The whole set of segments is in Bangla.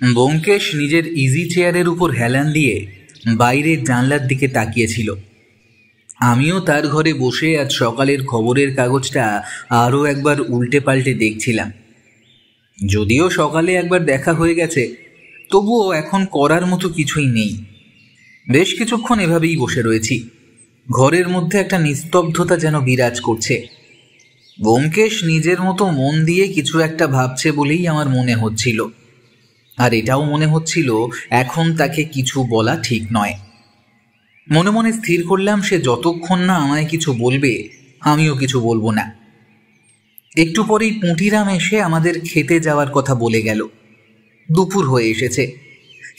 ব্যোমকেশ নিজের ইজি চেয়ারের উপর হেলান দিয়ে বাইরের জানলার দিকে তাকিয়েছিল। আমিও তার ঘরে বসে আজ সকালের খবরের কাগজটা আরও একবার উল্টে পাল্টে দেখছিলাম। যদিও সকালে একবার দেখা হয়ে গেছে, তবুও এখন করার মতো কিছুই নেই। বেশ কিছুক্ষণ এভাবেই বসে রয়েছি। ঘরের মধ্যে একটা নিস্তব্ধতা যেন বিরাজ করছে। ব্যোমকেশ নিজের মতো মন দিয়ে কিছু একটা ভাবছে বলেই আমার মনে হচ্ছিল, আর এটাও মনে হচ্ছিল এখন তাকে কিছু বলা ঠিক নয়। মনে মনে স্থির করলাম সে যতক্ষণ না আমায় কিছু বলবে আমিও কিছু বলবো না। একটু পরেই পুঁটিরাম এসে আমাদের খেতে যাওয়ার কথা বলে গেল। দুপুর হয়ে এসেছে।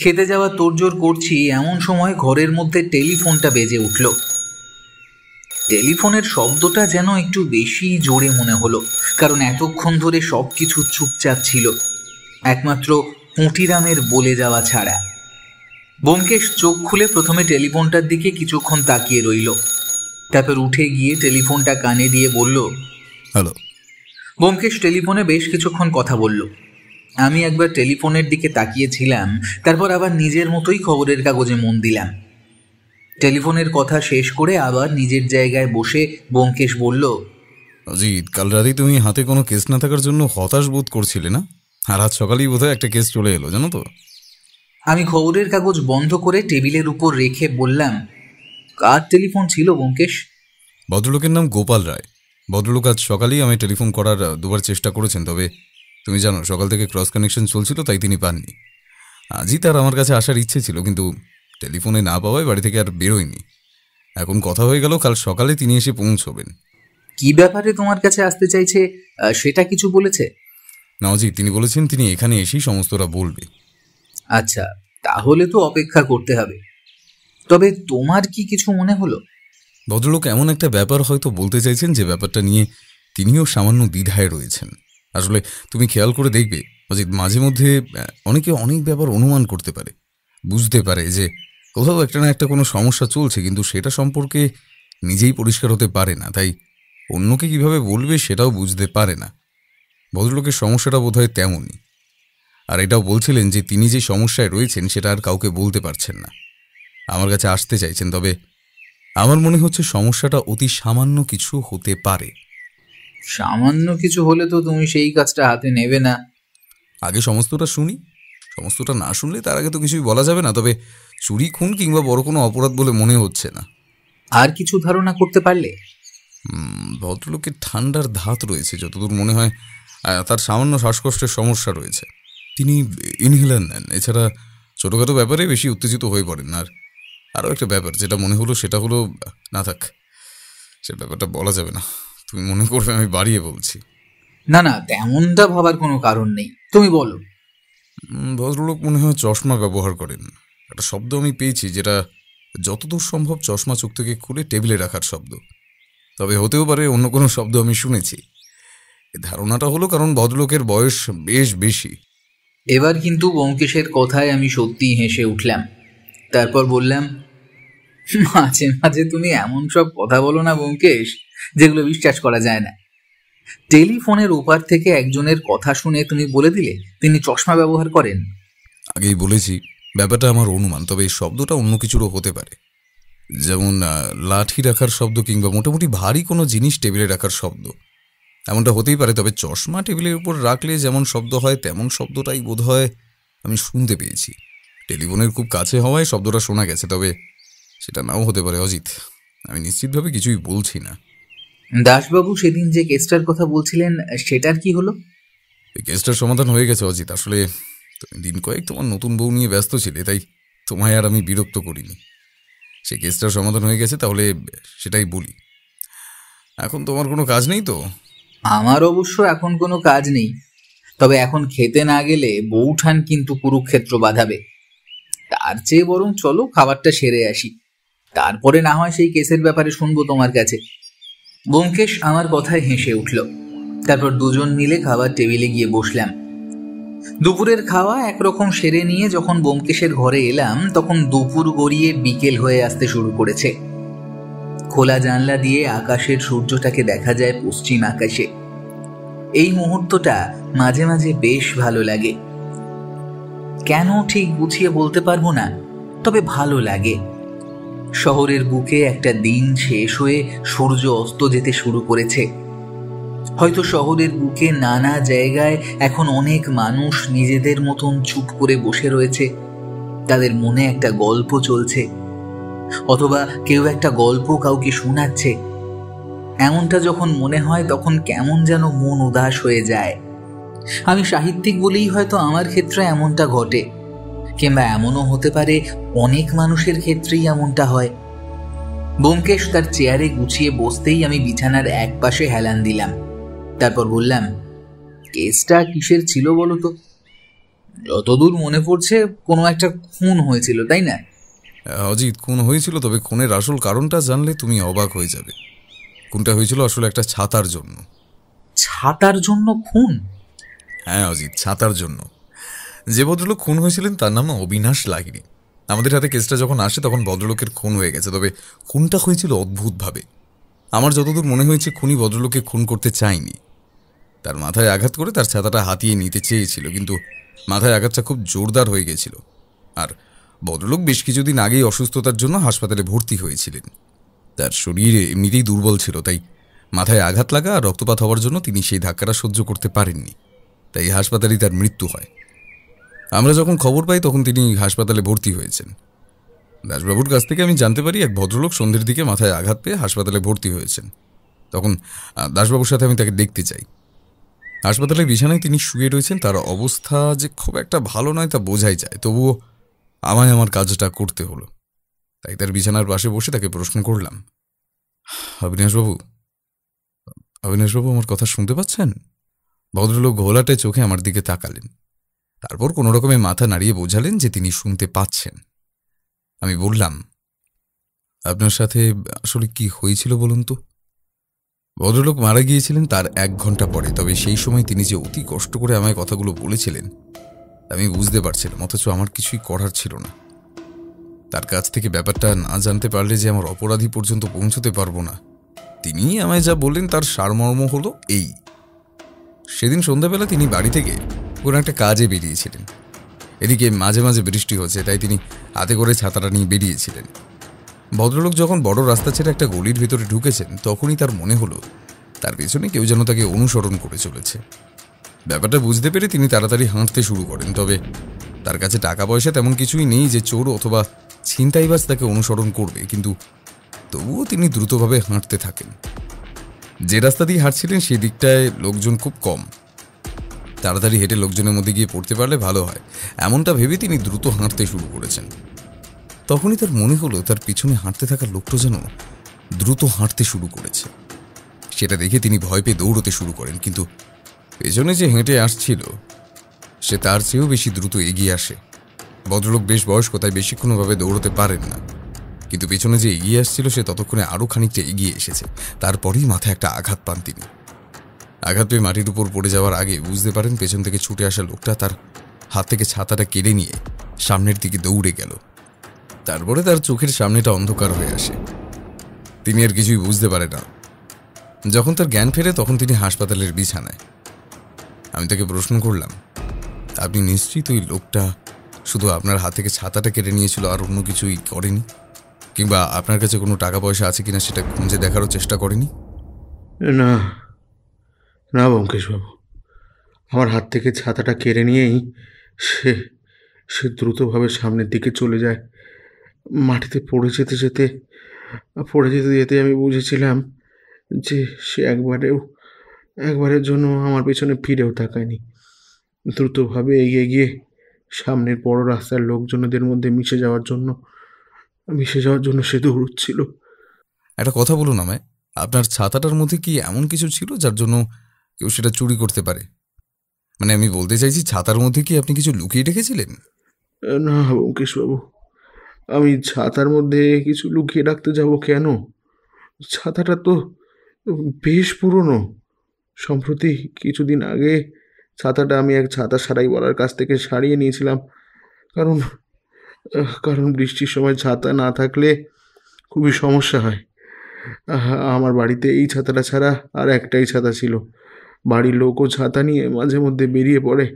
খেতে যাওয়া তোড়জোড় করছি, এমন সময় ঘরের মধ্যে টেলিফোনটা বেজে উঠল। টেলিফোনের শব্দটা যেন একটু বেশি জোরে মনে হলো, কারণ এতক্ষণ ধরে সব কিছু চুপচাপ ছিল, একমাত্র পুঁটিরামের বলে যাওয়া ছাড়া। ব্যোমকেশ চোখ খুলে প্রথমে টেলিফোনটার দিকে কিছুক্ষণ তাকিয়ে রইল, তারপর উঠে গিয়ে টেলিফোনটা কানে দিয়ে বলল, হ্যালো। ব্যোমকেশ টেলিফোনে বেশ কিছুক্ষণ কথা বলল। আমি একবার টেলিফোনের দিকে তাকিয়েছিলাম, তারপর আবার নিজের মতোই খবরের কাগজে মন দিলাম। টেলিফোনের কথা শেষ করে আবার নিজের জায়গায় বসে ব্যোমকেশ বলল, অজিত, কাল রাতেই তুমি হাতে কোনো কেস না থাকার জন্য হতাশ বোধ করছিলে না? আর আজ সকালেই বোধহয় একটা কেস চলে এলো, জানো তো? আমি খবরের কাগজ বন্ধ করে টেবিলের উপর রেখে বললাম, কার টেলিফোন ছিল ব্যোমকেশ? ভদ্রলোকের নাম গোপাল রায়। ভদ্রলোক আজ সকালেই আমি টেলিফোন করার দুবার চেষ্টা করেছেন, তবে তুমি জানো সকাল থেকে ক্রস কানেকশন চলছিল, তাই তিনি পাননি। আজই তার আমার কাছে আসার ইচ্ছে ছিল, কিন্তু টেলিফোনে না পাওয়ায় বাড়ি থেকে আর বেরোয়নি। এখন কথা হয়ে গেল কাল সকালে তিনি এসে পৌঁছবেন। কি ব্যাপারে তোমার কাছে আসতে চাইছে সেটা কিছু বলেছে? না অজিত, তিনি বলেছেন তিনি এখানে এসেই সমস্তটা বলবে। আচ্ছা, তাহলে তো অপেক্ষা করতে হবে। তবে তোমার কি কিছু মনে হলো? ভদ্রলোক এমন একটা ব্যাপার হয়তো বলতে চাইছেন যে ব্যাপারটা নিয়ে তিনিও সামান্য দ্বিধায় রয়েছেন। আসলে তুমি খেয়াল করে দেখবে অজিত, মাঝে মধ্যে অনেকে অনেক ব্যাপার অনুমান করতে পারে, বুঝতে পারে যে কোথাও একটা না একটা কোনো সমস্যা চলছে, কিন্তু সেটা সম্পর্কে নিজেই পরিষ্কার হতে পারে না, তাই অন্যকে কিভাবে বলবে সেটাও বুঝতে পারে না। ভদ্রলোকের সমস্যাটা বোধহয় তেমনই। আর এটাও বলছিলেন যে তিনি যে সমস্যায় রয়েছেন সেটা আর কাউকে বলতে পারছেন না, আমার কাছে আসতে চাইছেন। তবে আমার মনে হচ্ছে সমস্যাটা অতি সামান্য কিছু হতে পারে। সামান্য কিছু হলে তো তুমি সেই কাজটা হাতে নেবে না। আগে সমস্তটা শুনি, সমস্তটা না শুনলে তার আগে তো কিছুই বলা যাবে না। তবে চুরি, খুন কিংবা বড় কোনো অপরাধ বলে মনে হচ্ছে না। আর কিছু ধারণা করতে পারলে? ভদ্রলোকের ঠান্ডার ধাত রয়েছে যতদূর মনে হয়। তার সামান্য শ্বাসকষ্টের সমস্যা রয়েছে, তিনি ইনহেলার নেন। এছাড়া ছোটোখাটো ব্যাপারে বেশি উত্তেজিত হয়ে পড়েন। আর আরও একটা ব্যাপার যেটা মনে হলো সেটা হলো, না থাক, সে ব্যাপারটা বলা যাবে না। তুমি মনে করবে আমি বাড়িয়ে বলছি। না না, তেমনটা ভাবার কোনো কারণ নেই, তুমি বলো। ভদ্রলোক মনে হয় চশমা ব্যবহার করেন। একটা শব্দ আমি পেয়েছি যেটা যতদূর সম্ভব চশমা চোখ থেকে খুলে টেবিলে রাখার শব্দ। তবে হতেও পারে অন্য কোনো শব্দ আমি শুনেছি। ধারণাটা হলো কারণ ভদ্রলোকের বয়স বেশ বেশি। এবার কিন্তু ব্যোমকেশের কথায় আমি সত্যিই হেসে উঠলাম। তারপর বললাম, মাঝে মাঝে তুমি এমন সব কথা বলো না ব্যোমকেশ, যেগুলো বিশ্বাস করা যায় না। টেলিফোনের ওপার থেকে একজনের কথা শুনে তুমি বলে দিলে তিনি চশমা ব্যবহার করেন। আগেই বলেছি ব্যাপারটা আমার অনুমান, তবে এই শব্দটা অন্য কিছুরও হতে পারে। যেমন লাঠি রাখার শব্দ কিংবা মোটামুটি ভারী কোনো জিনিস টেবিলে রাখার শব্দ, এমনটা হতেই পারে। তবে চশমা টেবিলের উপর রাখলে যেমন শব্দ হয় তেমন শব্দটাই বোধহয় আমি শুনতে পেয়েছি। টেলিফোনের খুব কাছে হওয়ায় শব্দটা শোনা গেছে, তবে সেটা নাও হতে পারে অজিত। আমি নিশ্চিতভাবে কিছুই বলছি না। দাসবাবু সেদিন যে কেসটার কথা বলছিলেন সেটার কি হলো? এই কেসটার সমাধান হয়ে গেছে অজিত। আসলে তুমি দিন কয়েক তোমার নতুন বউ নিয়ে ব্যস্ত ছিলে, তাই তোমায় আর আমি বিরক্ত করিনি। সেই কেসটার সমাধান হয়ে গেছে, তাহলে সেটাই বলি। এখন তোমার কোনো কাজ নেই তো? আমার অবশ্য এখন কোনো কাজ নেই, তবে এখন খেতে না গেলে বউঠান কিন্তু কুরুক্ষেত্র বাঁধাবে। তার চেয়ে বরং চলো খাবারটা সেরে আসি, তারপরে না হয় সেই কেসের ব্যাপারে শুনবো তোমার কাছে। ব্যোমকেশ আমার কথায় হেসে উঠল। তারপর দুজন মিলে খাবার টেবিলে গিয়ে বসলাম। দুপুরের খাওয়া একরকম সেরে নিয়ে যখন ব্যোমকেশের ঘরে এলাম, তখন দুপুর গড়িয়ে বিকেল হয়ে আসতে শুরু করেছে। খোলা জানলা দিয়ে আকাশের সূর্যটাকে দেখা যায় পশ্চিম আকাশে। এই মুহূর্তটা মাঝে মাঝে বেশ ভালো লাগে। কেন ঠিক গুছিয়ে বলতে পারবো না, তবে ভালো লাগে। শহরের বুকে একটা দিন শেষ হয়ে সূর্য অস্ত যেতে শুরু করেছে। হয়তো শহরের বুকে নানা জায়গায় এখন অনেক মানুষ নিজেদের মতন চুপ করে বসে রয়েছে, তাদের মনে একটা গল্প চলছে, অথবা কেউ একটা গল্প কাউকে শোনাচ্ছে। এমনটা যখন মনে হয় তখন কেমন যেন মন উদাস হয়ে যায়। আমি সাহিত্যিক বলেই হয়তো আমার ক্ষেত্রে এমনটা ঘটে, কিংবা এমনও হতে পারে অনেক মানুষের ক্ষেত্রেই এমনটা হয়। ব্যোমকেশ তার চেয়ারে গুছিয়ে বসতেই আমি বিছানার এক পাশে হেলান দিলাম। তারপর বললাম, কেসটা কিসের ছিল বলো তো? যতদূর মনে পড়ছে কোনো একটা খুন হয়েছিল, তাই না? অজিত, খুন হয়েছিল, তবে খুনের আসল কারণটা জানলে তুমি অবাক হয়ে যাবে। খুনটা হয়েছিল আসলে একটা ছাতার জন্য। ছাতার জন্য খুন? হ্যাঁ অজিত, ছাতার জন্য। যে ভদ্রলোক খুন হয়েছিলেন তার নাম অবিনাশ লাহিড়ী। আমাদের হাতে কেসটা যখন আসে তখন ভদ্রলোকের খুন হয়ে গেছে, তবে খুনটা হয়েছিল অদ্ভুতভাবে। আমার যতদূর মনে হয়েছে খুনি ভদ্রলোককে খুন করতে চায়নি। তার মাথায় আঘাত করে তার ছাতাটা হাতিয়ে নিতে চেয়েছিল, কিন্তু মাথায় আঘাতটা খুব জোরদার হয়ে গেছিল। আর ভদ্রলোক বেশ কিছুদিন আগেই অসুস্থতার জন্য হাসপাতালে ভর্তি হয়েছিলেন। তার শরীর এমনিতেই দুর্বল ছিল, তাই মাথায় আঘাত লাগা আর রক্তপাত হওয়ার জন্য তিনি সেই ধাক্কাটা সহ্য করতে পারেননি, তাই হাসপাতালেই তার মৃত্যু হয়। আমরা যখন খবর পাই তখন তিনি হাসপাতালে ভর্তি হয়েছেন। দাসবাবুর কাছ থেকে আমি জানতে পারি এক ভদ্রলোক সন্ধ্যের দিকে মাথায় আঘাত পেয়ে হাসপাতালে ভর্তি হয়েছেন। তখন দাসবাবুর সাথে আমি তাকে দেখতে চাই। হাসপাতালের বিছানায় তিনি শুয়ে রয়েছেন। তার অবস্থা যে খুব একটা ভালো নয় তা বোঝাই যায়, তবুও আমায় আমার কাজটা করতে হলো। তাই তার বিছানার পাশে বসে তাকে প্রশ্ন করলাম, অবিনাশবাবু, অবিনাশবাবু আমার কথা শুনতে পাচ্ছেন? ভদ্রলোক ঘোলাটে চোখে আমার দিকে তাকালেন, তারপর কোনো রকমে মাথা নাড়িয়ে বোঝালেন যে তিনি শুনতে পাচ্ছেন। আমি বললাম, আপনার সাথে আসলে কি হয়েছিল বলুন তো? ভদ্রলোক মারা গিয়েছিলেন তার 1 ঘন্টা পরে, তবে সেই সময় তিনি যে অতি কষ্ট করে আমায় কথাগুলো বলেছিলেন আমি বুঝতে পারছিলাম, অথচ আমার কিছুই করার ছিল না। তার কাছ থেকে ব্যাপারটা না জানতে পারলে যে আমার অপরাধী পর্যন্ত পৌঁছতে পারবো না। তিনি আমায় যা বললেন তার সারমর্ম হলো এই। সেদিন সন্ধ্যাবেলা তিনি বাড়ি থেকে কোনো একটা কাজে বেরিয়েছিলেন। এদিকে মাঝে মাঝে বৃষ্টি হচ্ছে, তাই তিনি হাতে করে ছাতাটা নিয়ে বেরিয়েছিলেন। ভদ্রলোক যখন বড় রাস্তা ছেড়ে একটা গলির ভিতরে ঢুকেছেন তখনই তার মনে হলো তার পেছনে কেউ যেন তাকে অনুসরণ করে চলেছে। ব্যাপারটা বুঝতে পেরে তিনি তাড়াতাড়ি হাঁটতে শুরু করেন, তবে তার কাছে টাকা পয়সা তেমন কিছুই নেই যে চোর অথবা ছিনতাইবাজ তাকে অনুসরণ করবে, কিন্তু তবুও তিনি দ্রুতভাবে হাঁটতে থাকেন। যে রাস্তা দিয়ে হাঁটছিলেন সেই দিকটায় লোকজন খুব কম। তাড়াতাড়ি হেঁটে লোকজনের মধ্যে গিয়ে পড়তে পারলে ভালো হয়, এমনটা ভেবে তিনি দ্রুত হাঁটতে শুরু করেছেন। তখনই তার মনে হলো তার পিছনে হাঁটতে থাকা লোকটা যেন দ্রুত হাঁটতে শুরু করেছে। সেটা দেখে তিনি ভয় পেয়ে দৌড়তে শুরু করেন, কিন্তু পেছনে যে হেঁটে আসছিল সে তার চেয়েও বেশি দ্রুত এগিয়ে আসে। ভদ্রলোক বেশ বয়স্ক, তাই বেশিক্ষণভাবে দৌড়তে পারেন না, কিন্তু পেছনে যে এগিয়ে আসছিল সে ততক্ষণে আরও খানিকটা এগিয়ে এসেছে। তারপরেই মাথায় একটা আঘাত পান তিনি। আঘাত পেয়ে মাটির উপর পড়ে যাওয়ার আগে বুঝতে পারেন পেছন থেকে ছুটে আসা লোকটা তার হাত থেকে ছাতাটা কেড়ে নিয়ে সামনের দিকে দৌড়ে গেল। তারপরে তার চোখের সামনেটা অন্ধকার হয়ে আসে, তিনি আর কিছুই বুঝতে পারে না। যখন তার জ্ঞান ফেরে তখন তিনি হাসপাতালের বিছানায়। আমি তাকে প্রশ্ন করলাম, আপনি নিশ্চিত ওই লোকটা শুধু আপনার হাত থেকে ছাতাটা কেড়ে নিয়েছিল আর অন্য কিছুই করেনি? কিংবা আপনার কাছে কোনো টাকা পয়সা আছে কিনা সেটা খুঁজে দেখারও চেষ্টা করেনি? না, না ব্যোমকেশবাবু, আমার হাত থেকে ছাতাটা কেড়ে নিয়েই সে সে দ্রুতভাবে সামনের দিকে চলে যায়। মাটিতে পড়ে যেতে যেতে আমি বুঝেছিলাম যে সে একবারের জন্য আমার পেছনে ফিরেও তাকায়নি। দ্রুতভাবে এগিয়ে গিয়ে সামনের বড় রাস্তার লোকজনদের মধ্যে মিশে যাওয়ার জন্য সে দৌড়চ্ছিল। একটা কথা বলুন আমায়, আপনার ছাতাটার মধ্যে কি এমন কিছু ছিল যার জন্য কেউ সেটা চুরি করতে পারে? মানে আমি বলতে চাইছি, ছাতার মধ্যে কি আপনি কিছু লুকিয়ে রেখেছিলেন? না ব্যোমকেশবাবু, আমি ছাতার মধ্যে কিছু লুকিয়ে রাখতে যাব কেন? ছাতাটা তো বেশ পুরনো। সম্প্রতি কিছুদিন আগে ছাতাটা আমি এক ছাতা সারাইওয়ালার কাছ থেকে সারিয়ে নিয়েছিলাম। কারণ কারণ বৃষ্টির সময় ছাতা না থাকলে খুবই সমস্যা হয়। আমার বাড়িতে এই ছাতাটা ছাড়া আর একটাই ছাতা ছিল। বাড়ির লোকও ছাতা নিয়ে মাঝে মধ্যে বেরিয়ে পড়ে,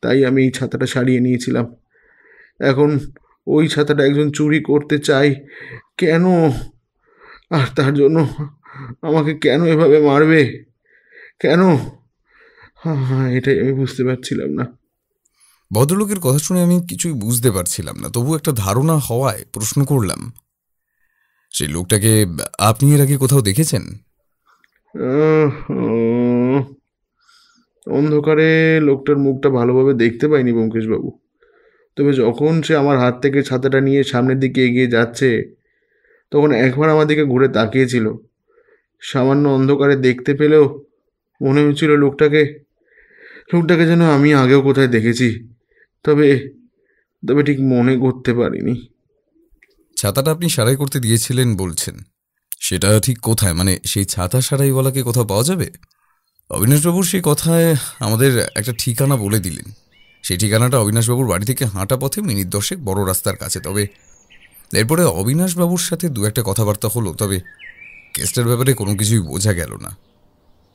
তাই আমি এই ছাতাটা সারিয়ে নিয়েছিলাম। এখন ওই ছাতাটা একজন চুরি করতে চায় কেন? আর তার জন্য আমাকে কেন এভাবে মারবে? কেন? হ্যাঁ, এটাই আমি বুঝতে পারছিলাম না। ভদ্রলোকের কথা শুনে আমি কিছুই বুঝতে পারছিলাম না, তবু একটা ধারণা হওয়ায় প্রশ্ন করলাম, সেই লোকটাকে আপনি এর আগে কোথাও দেখেছেন? আহ, উম, অন্ধকারে লোকটার মুখটা ভালোভাবে দেখতে পাইনি ব্যোমকেশবাবু। তবে যখন সে আমার হাত থেকে ছাতাটা নিয়ে সামনের দিকে এগিয়ে যাচ্ছে, তখন একবার আমার দিকে ঘুরে তাকিয়েছিল। সামান্য অন্ধকারে দেখতে পেলেও মনে হচ্ছিল লোকটাকে যেন আমি আগেও কোথায় দেখেছি। তবে তবে ঠিক মনে করতে পারিনি। ছাতাটা আপনি সারাই করতে দিয়েছিলেন বলছেন, সেটা ঠিক কোথায়? মানে সেই ছাতা সারাইওয়ালাকে কোথাও পাওয়া যাবে? অবিনাশবাবুর সেই কথায় আমাদের একটা ঠিকানা বলে দিলেন। সেই ঠিকানাটা অবিনাশবাবুর বাড়ি থেকে হাঁটা পথে মিনিট 10 বড় রাস্তার কাছে। তবে এরপরে অবিনাশবাবুর সাথে দু একটা কথাবার্তা হলো, তবে কেসটার ব্যাপারে কোনো কিছুই বোঝা গেল না।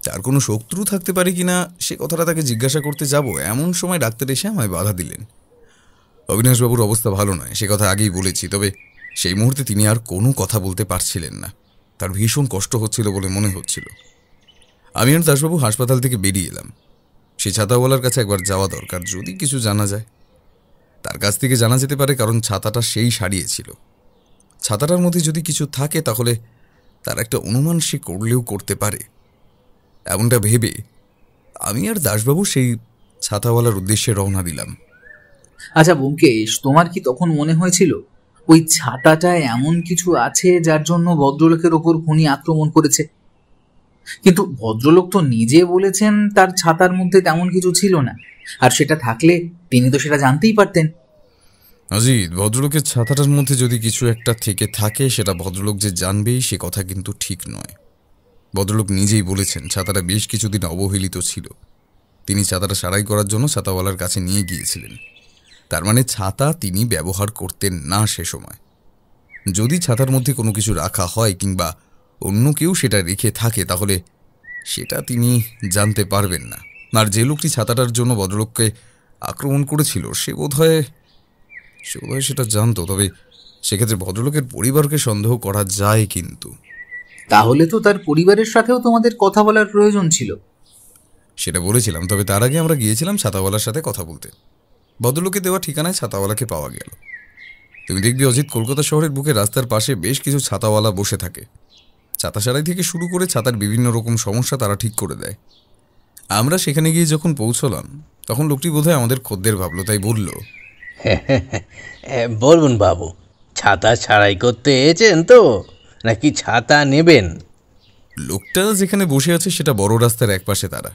তার কোনো শত্রু থাকতে পারে কিনা সে কথাটা তাকে জিজ্ঞাসা করতে যাব, এমন সময় ডাক্তার এসে আমায় বাধা দিলেন। অবিনাশবাবুর অবস্থা ভালো নয়, সে কথা আগেই বলেছি। তবে সেই মুহূর্তে তিনি আর কোনো কথা বলতে পারছিলেন না, তার ভীষণ কষ্ট হচ্ছিল বলে মনে হচ্ছিল। আমি আর দাসবাবু হাসপাতাল থেকে বেরিয়ে এলাম। সেই ছাতাওয়ালার কাছে একবার যাওয়া দরকার, যদি কিছু জানা যায়। তার কাছ থেকে জানা যেতে পারে, কারণ ছাতাটা সেই সারিয়েছিল। ছাতাটার মধ্যে যদি কিছু থাকে তাহলে তার একটা অনুমান সে করলেও করতে পারে। এমনটা ভেবে আমি আর দাসবাবু সেই ছাতাওয়ালার উদ্দেশ্যে রওনা দিলাম। আচ্ছা ব্যোমকেশ, তোমার কি তখন মনে হয়েছিল ওই ছাতাটায় এমন কিছু আছে যার জন্য ভদ্রলোকের ওপর খুনি আক্রমণ করেছে? কিন্তু ভদ্রলোক তো নিজে বলেছেন তার ছাতার মধ্যে তেমন কিছু ছিল না, আর সেটা থাকলে তিনি তো সেটা জানতেই পারতেন। অজিত, ভদ্রলোকের ছাতাটার মধ্যে যদি কিছু একটা থেকে থাকে সেটা ভদ্রলোক যে জানবেই সে কথা কিন্তু ঠিক নয়। ভদ্রলোক নিজেই বলেছেন ছাতাটা বেশ কিছুদিন অবহেলিত ছিল। তিনি ছাতাটা সারাই করার জন্য ছাতাওয়ালার কাছে নিয়ে গিয়েছিলেন। তার মানে ছাতা তিনি ব্যবহার করতেন না সে সময়। যদি ছাতার মধ্যে কোনো কিছু রাখা হয় কিংবা অন্য কেউ সেটা রেখে থাকে তাহলে সেটা তিনি জানতে পারবেন না। আর যে লোকটি ছাতাটার জন্য ভদ্রলোককে আক্রমণ করেছিল সে বোধহয় সেটা জানতো। তবে সেক্ষেত্রে ভদ্রলোকের পরিবারকে সন্দেহ করা যায়। কিন্তু তাহলে তো তার পরিবারের সাথেও তোমাদের কথা বলার প্রয়োজন ছিল। সেটা বলেছিলাম, তবে তার আগে আমরা গিয়েছিলাম ছাতাওয়ালার সাথে কথা বলতে। ভদ্রলোকে দেওয়া ঠিকানায় ছাতাওয়ালাকে পাওয়া গেল। তুমি দেখবি অজিত, কলকাতা শহরের বুকে রাস্তার পাশে বেশ কিছু ছাতাওয়ালা বসে থাকে। ছাতা সারাই থেকে শুরু করে ছাতার বিভিন্ন রকম সমস্যা তারা ঠিক করে দেয়। আমরা সেখানে গিয়ে যখন পৌঁছলাম তখন লোকটি বোধহয় আমাদের খদ্দের ভাবলো, তাই বলল, বলুন বাবু, ছাতা ছাড়াই করতে এসেছেন তো, নাকি ছাতা নেবেন? লোকটা যেখানে বসে আছে সেটা বড় রাস্তার একপাশে। তারা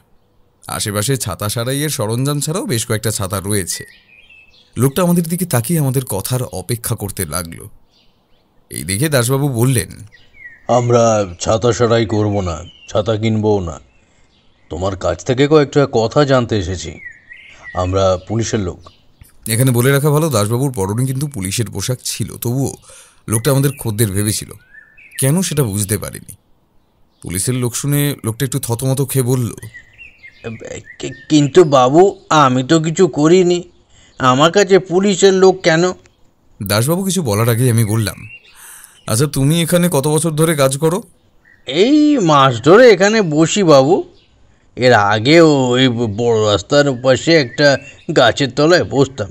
আশেপাশে ছাতা সারাইয়ের সরঞ্জাম ছাড়াও বেশ কয়েকটা ছাতা রয়েছে। লোকটা আমাদের দিকে তাকিয়ে আমাদের কথার অপেক্ষা করতে লাগলো। এই দেখে দাসবাবু বললেন, আমরা ছাতা সারাই করব না, ছাতা কিনবও না। তোমার কাছ থেকে কয়েকটা কথা জানতে এসেছি। আমরা পুলিশের লোক। এখানে বলে রাখা ভালো, দাসবাবুর পরনে কিন্তু পুলিশের পোশাক ছিল। তবুও লোকটা আমাদের খদ্দের ভেবেছিল, কেন সেটা বুঝতে পারিনি। পুলিশের লোক শুনে লোকটা একটু থতমত খেয়ে বলল, কিন্তু বাবু, আমি তো কিছু করিনি, আমার কাছে পুলিশের লোক কেন? দাসবাবু কিছু বলার আগেই আমি বললাম, আচ্ছা তুমি এখানে কত বছর ধরে কাজ করো? এই মাস ধরে এখানে বসি বাবু। এর আগেও ওই বড় রাস্তার পাশে একটা গাছের তলায় বসতাম।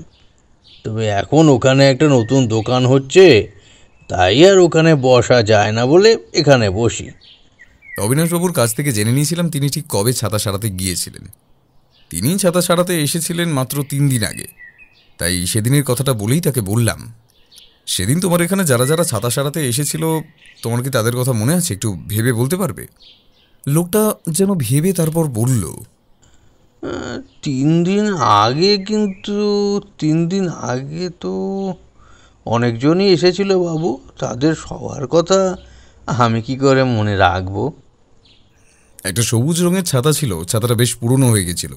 তবে এখন ওখানে একটা নতুন দোকান হচ্ছে, তাই আর ওখানে বসা যায় না বলে এখানে বসি। অবিনাশবাবুর কাছ থেকে জেনে নিয়েছিলাম তিনি ঠিক কবে ছাতা সারাতে গিয়েছিলেন। তিনি ছাতা সারাতে এসেছিলেন মাত্র 3 দিন আগে। তাই সেদিনের কথাটা বলেই তাকে বললাম, সেদিন তোমার এখানে যারা যারা ছাতা সারাতে এসেছিল তোমার কি তাদের কথা মনে আছে? একটু ভেবে বলতে পারবে? লোকটা যেন ভেবে তারপর বলল, 3 দিন আগে? কিন্তু 3 দিন আগে তো অনেকজনই এসেছিল বাবু, তাদের সবার কথা আমি কি করে মনে রাখবো? একটা সবুজ রঙের ছাতা ছিল, ছাতাটা বেশ পুরনো হয়ে গেছিল।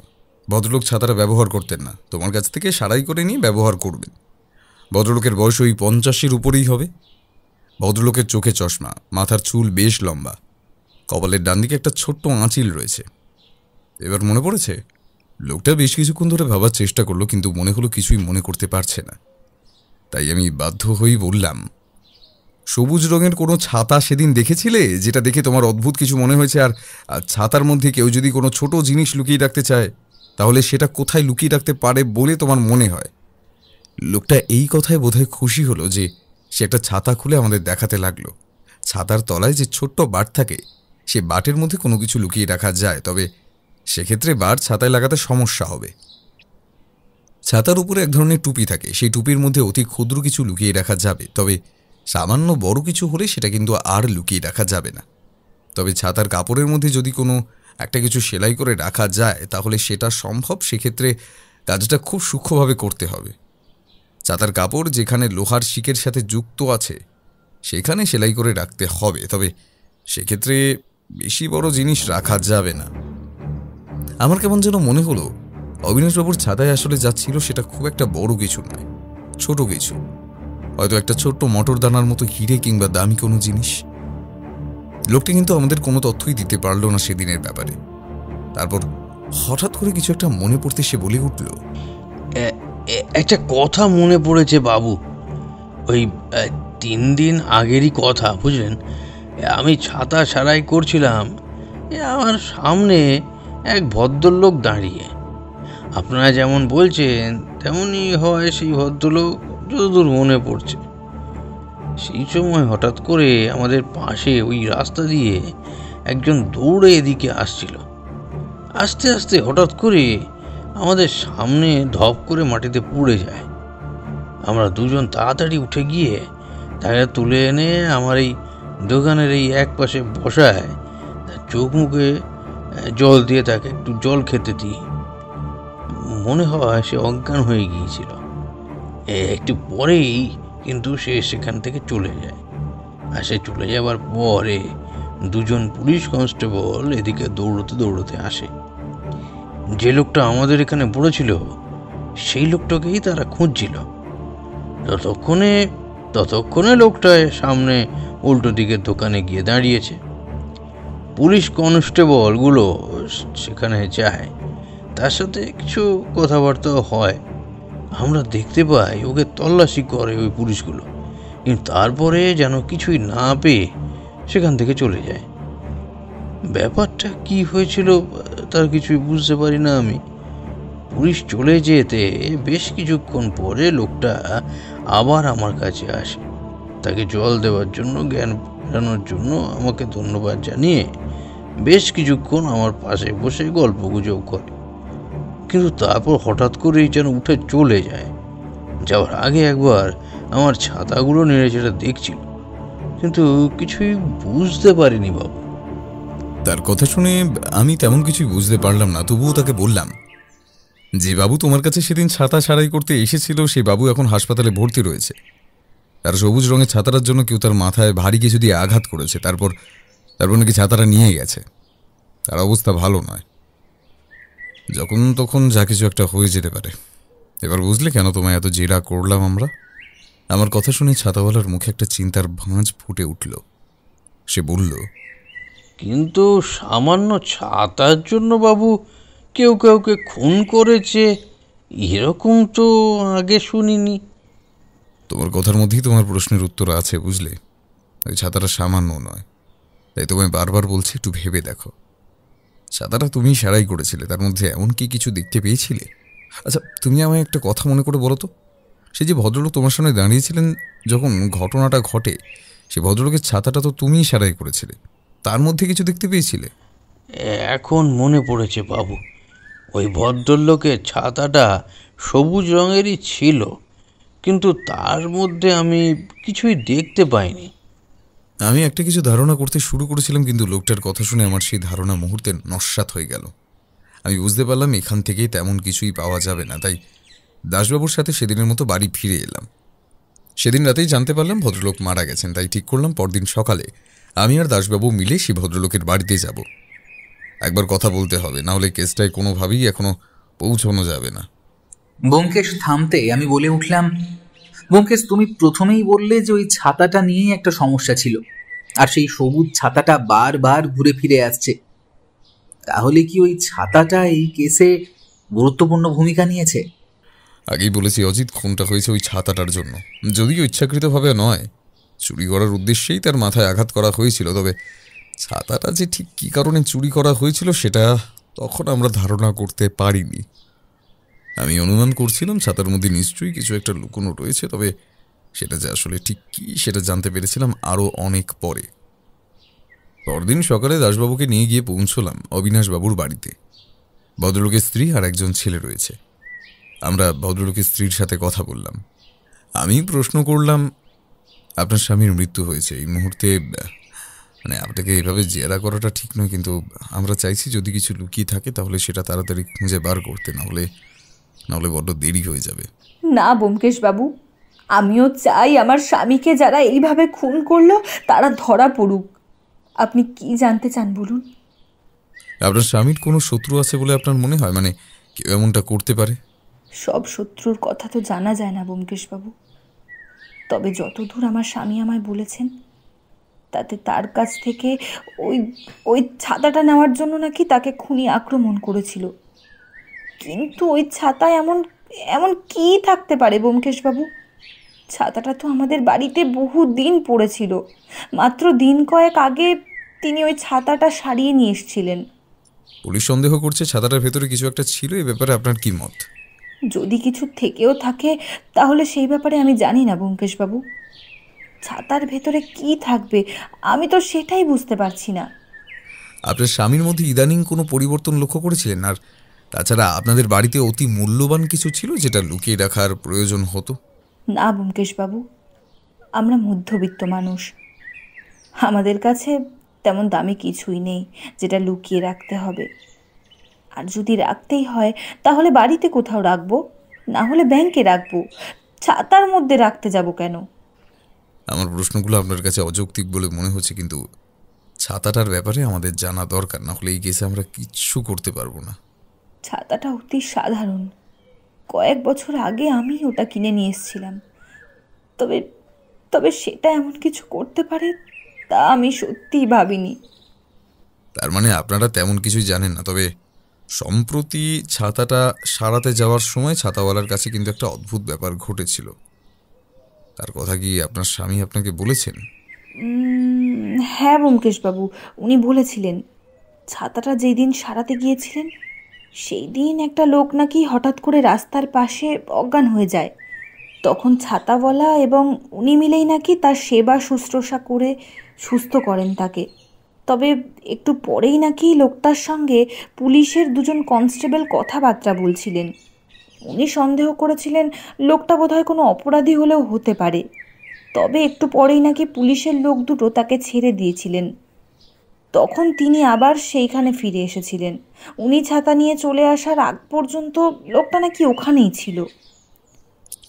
ভদ্রলোক ছাতাটা ব্যবহার করতেন না, তোমার কাছ থেকে সারাই করে নিয়ে ব্যবহার করবেন। ভদ্রলোকের বয়স ওই 50-এর উপরেই হবে। ভদ্রলোকের চোখে চশমা, মাথার চুল বেশ লম্বা, কপালের ডান দিকে একটা ছোট্ট আঁচিল রয়েছে। এবার মনে পড়েছে। লোকটা বেশ কিছুক্ষণ ধরে ভাবার চেষ্টা করলো, কিন্তু মনে হলো কিছুই মনে করতে পারছে না। তাই আমি বাধ্য হয়েই বললাম, সবুজ রঙের কোনো ছাতা সেদিন দেখেছিলে, যেটা দেখে তোমার অদ্ভুত কিছু মনে হয়েছে? আর ছাতার মধ্যে কেউ যদি কোনো ছোট জিনিস লুকিয়ে রাখতে চায়, তাহলে সেটা কোথায় লুকিয়ে রাখতে পারে বলে তোমার মনে হয়? লোকটা এই কথায় বোধহয় খুশি হলো যে সে একটা ছাতা খুলে আমাদের দেখাতে লাগলো। ছাতার তলায় যে ছোট্ট বাট থাকে, সে বাটের মধ্যে কোনো কিছু লুকিয়ে রাখা যায়, তবে সেক্ষেত্রে বাট ছাতায় লাগাতে সমস্যা হবে। ছাতার উপরে এক ধরনের টুপি থাকে, সেই টুপির মধ্যে অতি ক্ষুদ্র কিছু লুকিয়ে রাখা যাবে, তবে সামান্য বড় কিছু হলে সেটা কিন্তু আর লুকিয়ে রাখা যাবে না। তবে ছাতার কাপড়ের মধ্যে যদি কোনো একটা কিছু সেলাই করে রাখা যায় তাহলে সেটা সম্ভব। সেক্ষেত্রে কাজটা খুব সূক্ষ্মভাবে করতে হবে। ছাতার কাপড় যেখানে লোহার শিকের সাথে যুক্ত আছে সেখানে সেলাই করে রাখতে হবে, তবে সেক্ষেত্রে বেশি বড় জিনিস রাখা যাবে না। আমার কেমন যেন মনে হলো অবিনাশবাবুর ছাতায় আসলে যা ছিল সেটা খুব একটা বড় কিছু নয়, ছোট কিছু, হয়তো একটা ছোট্ট মটর দানার মতো হিরে কিংবা দামি কোনো জিনিস। লোকটি কিন্তু আমাদের কোনো তথ্যই দিতে পারল না সেদিনের ব্যাপারে। তারপর হঠাৎ করে কিছু একটা মনে পড়তে সে বলে উঠল, একটা কথা মনে পড়েছে বাবু। ওই 3 দিন আগেরই কথা, বুঝলেন। আমি ছাতা সারাই করছিলাম, আমার সামনে এক ভদ্রলোক দাঁড়িয়ে। আপনারা যেমন বলছেন তেমনই হয় সেই ভদ্রলোক, যতদূর মনে পড়ছে। সেই সময় হঠাৎ করে আমাদের পাশে ওই রাস্তা দিয়ে একজন দৌড়ে এদিকে আসছিল। আস্তে আস্তে হঠাৎ করে আমাদের সামনে ধপ করে মাটিতে পড়ে যায়। আমরা দুজন তাড়াতাড়ি উঠে গিয়ে তাকে তুলে এনে আমার এই দোকানের এই এক পাশে বসায়, তার চোখ মুখে জল দিয়ে তাকে একটু জল খেতে দিই। মনে হয় সে অজ্ঞান হয়ে গিয়েছিল। একটু পরেই কিন্তু সে সেখান থেকে চলে যায়। আর সে চলে যাবার পরে 2জন পুলিশ কনস্টেবল এদিকে দৌড়তে দৌড়তে আসে। যে লোকটা আমাদের এখানে পড়েছিল সেই লোকটাকেই তারা খুঁজছিল। ততক্ষণে লোকটা সামনে উল্টো দিকের দোকানে গিয়ে দাঁড়িয়েছে। পুলিশ কনস্টেবলগুলো সেখানে যায়, তার সাথে কিছু কথাবার্তা হয়। আমরা দেখতে পাই ওকে তল্লাশি করে ওই পুলিশগুলো, কিন্তু তারপরে যেন কিছুই না পেয়ে সেখান থেকে চলে যায়। ব্যাপারটা কি হয়েছিল তার কিছুই বুঝতে পারি না আমি। পুলিশ চলে যেতে বেশ কিছুক্ষণ পরে লোকটা আবার আমার কাছে আসে। তাকে জল দেওয়ার জন্য, জ্ঞান ফেরানোর জন্য আমাকে ধন্যবাদ জানিয়ে বেশ কিছুক্ষণ আমার পাশে বসে গল্প গুজব করে। কিন্তু তারপর হঠাৎ করেই যেন উঠে চলে যায়। যাওয়ার আগে একবার আমার ছাতাগুলো নেড়ে চেড়ে দেখছিল, কিন্তু কিছুই বুঝতে পারিনি বাবু। তার কথা শুনে আমি তেমন কিছুই বুঝতে পারলাম না, তবুও তাকে বললাম, যে বাবু তোমার কাছে সেদিন ছাতা সারাই করতে এসেছিল সেই বাবু এখন হাসপাতালে ভর্তি রয়েছে। তার সবুজ রঙের ছাতাটার জন্য কেউ তার মাথায় ভারী কিছু দিয়ে আঘাত করেছে, তারপর নাকি ছাতাটা নিয়ে গেছে। তার অবস্থা ভালো নয়। যখন তখন যা কিছু একটা হয়ে যেতে পারে। এবার বুঝলে কেন তোমায় এত জেরা করলাম আমরা? আমার কথা শুনে ছাতাওয়ালার মুখে একটা চিন্তার ভাঁজ ফুটে উঠল। সে বলল, কিন্তু সামান্য ছাতার জন্য বাবু কেউ কাউকে খুন করেছে এরকম তো আগে শুনিনি। তোমার কথার মধ্যেই তোমার প্রশ্নের উত্তর আছে, বুঝলে। ওই ছাতাটা সামান্য নয়, তাই তোমায় বারবার বলছি একটু ভেবে দেখো। ছাতাটা তুমি সারাই করেছিলে, তার মধ্যে এমন কি কিছু দেখতে পেয়েছিলে? আচ্ছা, তুমি আমায় একটা কথা মনে করে বলো তো, সে যে ভদ্রলোক তোমার সামনে দাঁড়িয়েছিলেন যখন ঘটনাটা ঘটে, সে ভদ্রলোকের ছাতাটা তো তুমিই সারাই করেছিলে, তার মধ্যে কিছু দেখতে পেয়েছিলে? এখন মনে পড়েছে বাবু, ওই ভদ্রলোকের ছাতাটা সবুজ রঙেরই ছিল, কিন্তু তার মধ্যে আমি কিছুই দেখতে পাইনি। আমি একটা কিছু ধারণা করতে শুরু করেছিলাম, কিন্তু লোকটার কথা শুনে আমার সেই ধারণা মুহূর্তে নস্যাৎ হয়ে গেল। আমি বুঝতে পারলাম এখান থেকেই তেমন কিছুই পাওয়া যাবে না, তাই দাসবাবুর সাথে সেদিনের মতো বাড়ি ফিরে এলাম। সেদিন রাতেই জানতে পারলাম ভদ্রলোক মারা গেছেন, তাই ঠিক করলাম পরদিন সকালে আমি আর দাসবাবু মিলে সেই ভদ্রলোকের বাড়িতে যাব। একবার কথা বলতে হবে, না হলে কেসটায় কোনোভাবেই এখনো পৌঁছানো যাবে না। ব্যোমকেশ থামতে আমি বলে উঠলাম, ব্যোমকেশ, তুমি প্রথমেই বললে যে ওই ছাতাটা নিয়েই একটা সমস্যা ছিল, আর সেই সবুজ ছাতাটা বারবার ঘুরে ফিরে আসছে। তাহলে কি ওই ছাতাটা এই কেসে গুরুত্বপূর্ণ ভূমিকা নিয়েছে? আগেই বলেছি অজিত, খুনটা হয়েছে ওই ছাতাটার জন্য, যদিও ইচ্ছাকৃতভাবে নয়। চুরি করার উদ্দেশ্যেই তার মাথায় আঘাত করা হয়েছিল, তবে ছাতাটা যে ঠিক কী কারণে চুরি করা হয়েছিল সেটা তখন আমরা ধারণা করতে পারিনি। আমি অনুমান করছিলাম ছাতার মধ্যে নিশ্চয়ই কিছু একটা লুকোনো রয়েছে, তবে সেটা যে আসলে ঠিক কী সেটা জানতে পেরেছিলাম আরও অনেক পরে। পরদিন সকালে দাসবাবুকে নিয়ে গিয়ে পৌঁছলাম অবিনাশবাবুর বাড়িতে। ভদ্রলোকের স্ত্রী আর একজন ছেলে রয়েছে। আমরা ভদ্রলোকের স্ত্রীর সাথে কথা বললাম। আমি প্রশ্ন করলাম, আপনার স্বামীর মৃত্যু হয়েছে এই মুহূর্তে, মানে আপনাকে এভাবে জেরা করাটা ঠিক নয়, কিন্তু আমরা চাইছি যদি কিছু লুকিয়ে থাকে তাহলে সেটা তাড়াতাড়ি খুঁজে বার করতে, নাহলে বড্ড দেরি হয়ে যাবে। না ব্যোমকেশবাবু, আমিও চাই আমার স্বামীকে যারা এইভাবে খুন করলো তারা ধরা পড়ুক। আপনি কি জানতে চান বলুন? আপনার স্বামীর কোনো শত্রু আছে বলে আপনার মনে হয়? মানে কেউ এমনটা করতে পারে? সব শত্রুর কথা তো জানা যায় না ব্যোমকেশবাবু, তবে যতদূর আমার স্বামী আমায় বলেছেন তাতে তার কাছ থেকে ওই ছাতাটা নেওয়ার জন্য নাকি তাকে খুনি আক্রমণ করেছিল। কিন্তু ওই ছাতায় এমন এমন কী থাকতে পারে ব্যোমকেশবাবু? ছাতাটা তো আমাদের বাড়িতে বহু দিন পড়েছিল। মাত্র দিন কয়েক আগে তিনি ওই ছাতাটা সারিয়ে নিয়ে এসেছিলেন। পুলিশ সন্দেহ করছে ছাতাটার ভেতরে কিছু একটা ছিল, এ ব্যাপারে আপনার কি মত? যদি কিছু থেকেও থাকে তাহলে সেই ব্যাপারে আমি জানি না ব্যোমকেশবাবু। ছাতার ভেতরে কি থাকবে আমি তো সেটাই বুঝতে পারছি না। আপনার স্বামীর মধ্যে ইদানিং কোনো পরিবর্তন লক্ষ্য করেছিলেন? আর তাছাড়া আপনাদের বাড়িতে অতি মূল্যবান কিছু ছিল যেটা লুকিয়ে রাখার প্রয়োজন হতো? না ব্যোমকেশবাবু, আমরা মধ্যবিত্ত মানুষ, আমাদের কাছে তেমন দামি কিছুই নেই যেটা লুকিয়ে রাখতে হবে। আর যদি রাখতেই হয় তাহলে বাড়িতে কোথাও রাখবো, না হলে ব্যাংকে রাখবো। ছাতার মধ্যে রাখতে যাব কেন? আমার প্রশ্নগুলো আপনার কাছে অযৌক্তিক বলে মনে হচ্ছে, কিন্তু ছাতাটার ব্যাপারে আমাদের জানা দরকার, না হলে এই কেসে আমরা কিচ্ছু করতে পারবো না। ছাতাটা অতি সাধারণ, কয়েক বছর আগে আমি ওটা কিনে নিয়ে এসেছিলাম, তবে তবে সেটা এমন কিছু করতে পারে তা আমি সত্যিই ভাবিনি। তার মানে আপনারা তেমন কিছুই জানেন না। তবে সম্প্রতি ছাতাটা সারাতে যাওয়ার সময় ছাতাওয়ালার কাছে কিন্তু একটা অদ্ভুত ব্যাপার ঘটেছিল। তার কথা কি আপনার স্বামী আপনাকে বলেছেন? হ্যাঁ ব্যোমকেশবাবু, উনি বলেছিলেন ছাতাটা যেই দিন সারাতে গিয়েছিলেন সেই দিন একটা লোক নাকি হঠাৎ করে রাস্তার পাশে অজ্ঞান হয়ে যায়। তখন ছাতাওয়ালা এবং উনি মিলেই নাকি তার সেবা শুশ্রূষা করে সুস্থ করেন তাকে। তবে একটু পরেই নাকি লোকটার সঙ্গে পুলিশের দুজন কনস্টেবল কথাবার্তা বলছিলেন। উনি সন্দেহ করেছিলেন লোকটা বোধহয় কোনো অপরাধী হলেও হতে পারে। তবে একটু পরেই নাকি পুলিশের লোক দুটো তাকে ছেড়ে দিয়েছিলেন। তখন তিনি আবার সেইখানে ফিরে এসেছিলেন। উনি ছাতা নিয়ে চলে আসার আগ পর্যন্ত লোকটা নাকি ওখানেই ছিল।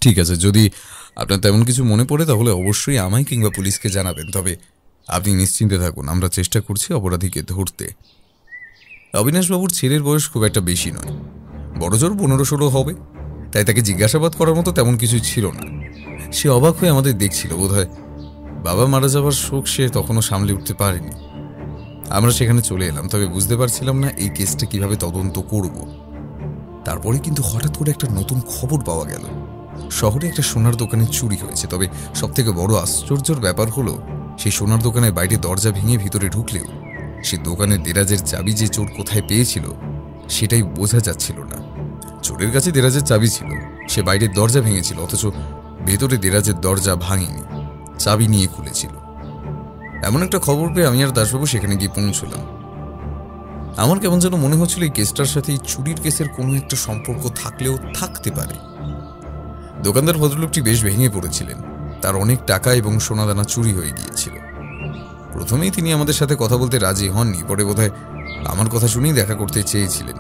ঠিক আছে, যদি আপনার তেমন কিছু মনে পড়ে তাহলে অবশ্যই আমায় কিংবা পুলিশকে জানাবেন। তবে আপনি নিশ্চিন্তে থাকুন, আমরা চেষ্টা করছি অপরাধীকে ধরতে। অবিনাশবাবুর ছেলের বয়স খুব একটা বেশি নয়, বড়জোর 15-16 হবে, তাই তাকে জিজ্ঞাসাবাদ করার মতো তেমন কিছুই ছিল না। সে অবাক হয়ে আমাদের দেখছিল। বোধহয় বাবা মারা যাওয়ার শোক সে তখনও সামলে উঠতে পারেনি। আমরা সেখানে চলে এলাম, তবে বুঝতে পারছিলাম না এই কেসটা কিভাবে তদন্ত করব। তারপরে কিন্তু হঠাৎ করে একটা নতুন খবর পাওয়া গেল, শহরে একটা সোনার দোকানে চুরি হয়েছে। তবে সবথেকে বড় আশ্চর্যের ব্যাপার হলো সেই সোনার দোকানের বাইরে দরজা ভেঙে ভিতরে ঢুকলেও সে দোকানের দেরাজের চাবি যে চোর কোথায় পেয়েছিল সেটাই বোঝা যাচ্ছিল না। চোরের কাছে দেরাজের চাবি ছিল, সে বাইরের দরজা ভেঙেছিল, অথচ ভেতরে দেরাজের দরজা ভাঙেনি, চাবি নিয়ে খুলেছিল। এমন একটা খবর পেয়ে আমি আর দাসবাবু সেখানে গিয়ে পৌঁছলাম। আমার কেমন যেন মনে হচ্ছিল এই কেসটার সাথে এই চুরির কেসের কোনো একটা সম্পর্ক থাকলেও থাকতে পারে। দোকানদার ভদ্রলোকটি বেশ ভেঙে পড়েছিলেন, তার অনেক টাকা এবং সোনাদানা চুরি হয়ে গিয়েছিল। প্রথমেই তিনি আমাদের সাথে কথা বলতে রাজি হননি, পরে বোধহয় আমার কথা শুনেই দেখা করতে চেয়েছিলেন।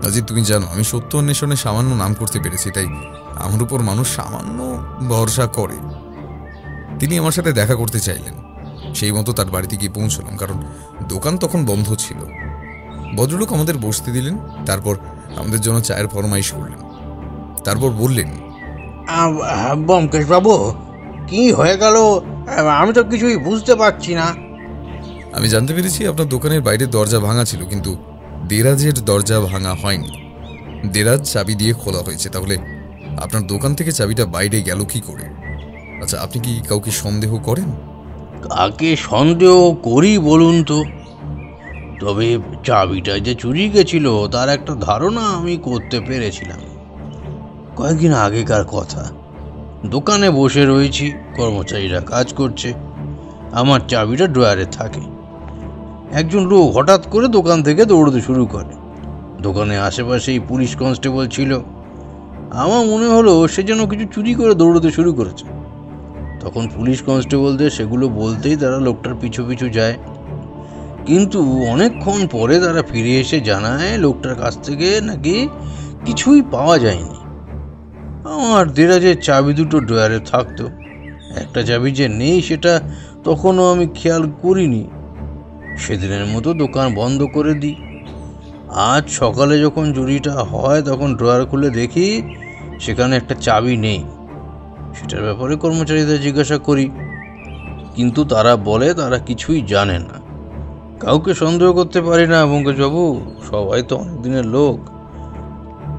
অজিত, তুমি জানো আমি সত্য অন্বেষণে সামান্য নাম করতে পেরেছি, তাই আমার উপর মানুষ সামান্য ভরসা করে। তিনি আমার সাথে দেখা করতে চাইলেন, সেই মতো তার বাড়িতে গিয়ে পৌঁছলাম, কারণ দোকান তখন বন্ধ ছিল। ভদ্রলোক আমাদের বসতে দিলেন, তারপর আমাদের জন্য চায়ের ফরমাইশ করলেন। তারপর বললেন, ব্যোমকেশবাবু, কি হয়ে গেল আমি তো কিছুই বুঝতে পারছি না। আমি জানতে পেরেছি আপনার দোকানের বাইরের দরজা ভাঙা ছিল, কিন্তু দেরাজের দরজা ভাঙা হয়নি। দেরাজ চাবি দিয়ে খোলা হয়েছে। তাহলে আপনার দোকান থেকে চাবিটা বাইরে গেল কি করে? আচ্ছা, আপনি কি কাউকে সন্দেহ করেন? কাকে সন্দেহ করি বলুন তো? তবে চাবিটা যে চুরি গেছিল তার একটা ধারণা আমি করতে পেরেছিলাম। কয়েকদিন আগেকার কথা, দোকানে বসে রয়েছি, কর্মচারীরা কাজ করছে, আমার চাবিটা ড্রয়ারে থাকে। একজন লোক হঠাৎ করে দোকান থেকে দৌড়তে শুরু করে। দোকানে আশেপাশেই পুলিশ কনস্টেবল ছিল। আমার মনে হলো সে যেন কিছু চুরি করে দৌড়তে শুরু করেছে। তখন পুলিশ কনস্টেবলদের সেগুলো বলতেই তারা লোকটার পিছু পিছু যায়। কিন্তু অনেকক্ষণ পরে তারা ফিরে এসে জানায় লোকটার কাছ থেকে নাকি কিছুই পাওয়া যায়নি। আমার দেরাজের চাবি দুটো ড্রয়ারে থাকতো, একটা চাবি যে নেই সেটা তখনও আমি খেয়াল করিনি। সেদিনের মতো দোকান বন্ধ করে দিই। আজ সকালে যখন চুরিটা হয় তখন ড্রয়ার খুলে দেখি সেখানে একটা চাবি নেই। সেটার ব্যাপারে কর্মচারীদের জিজ্ঞাসা করি, কিন্তু তারা বলে তারা কিছুই জানে না। কাউকে সন্দেহ করতে পারি না পঙ্কজবাবু, সবাই তো অনেক দিনের লোক,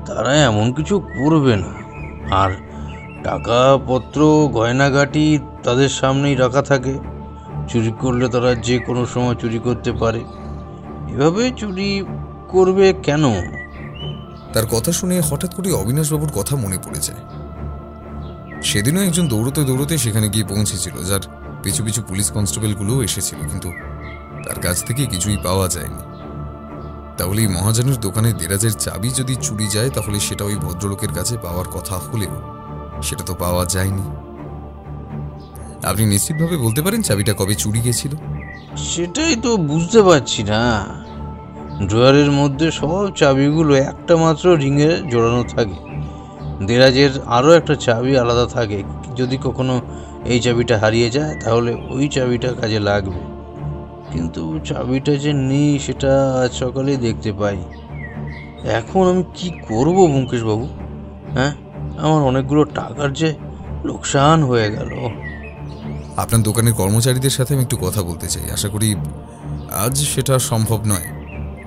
তারা এমন কিছু করবে না। আর টাকাপত্র গয়নাগাটি তাদের সামনেই রাখা থাকে, চুরি করলে তারা যে কোনো সময় চুরি করতে পারে। এভাবে চুরি করবে কেন? তার কথা শুনে হঠাৎ করে অবিনাশবাবুর কথা মনে পড়ে যায়। সেদিনও একজন দৌড়তে দৌড়তে সেখানে গিয়ে পৌঁছেছিল, যার পিছু পিছু পুলিশ কনস্টেবলগুলোও এসেছিল, কিন্তু তার কাছ থেকে কিছুই পাওয়া যায়নি। তাহলে এই মহাজনের দোকানে দেরাজের চাবি যদি চুরি যায়, তাহলে সেটা ওই ভদ্রলোকের কাছে পাওয়ার কথা হলেও সেটা তো পাওয়া যায়নি। আপনি নিশ্চিতভাবে বলতে পারেন চাবিটা কবে চুরি গেছিল? সেটাই তো বুঝতে পারছি না। ড্রয়ারের মধ্যে সব চাবিগুলো একটা মাত্র রিংয়ে জোড়ানো থাকে। দেরাজের আরও একটা চাবি আলাদা থাকে। যদি কখনো এই চাবিটা হারিয়ে যায় তাহলে ওই চাবিটা কাজে লাগবে। কিন্তু চাবিটা যে নেই সেটা আজ সকালেই দেখতে পাই। এখন আমি কি করব মুকেশবাবু? হ্যাঁ, আমার অনেকগুলো টাকার যে লোকসান হয়ে গেল। আপনার দোকানের কর্মচারীদের সাথে আমি একটু কথা বলতে চাই। আশা করি আজ সেটা সম্ভব নয়।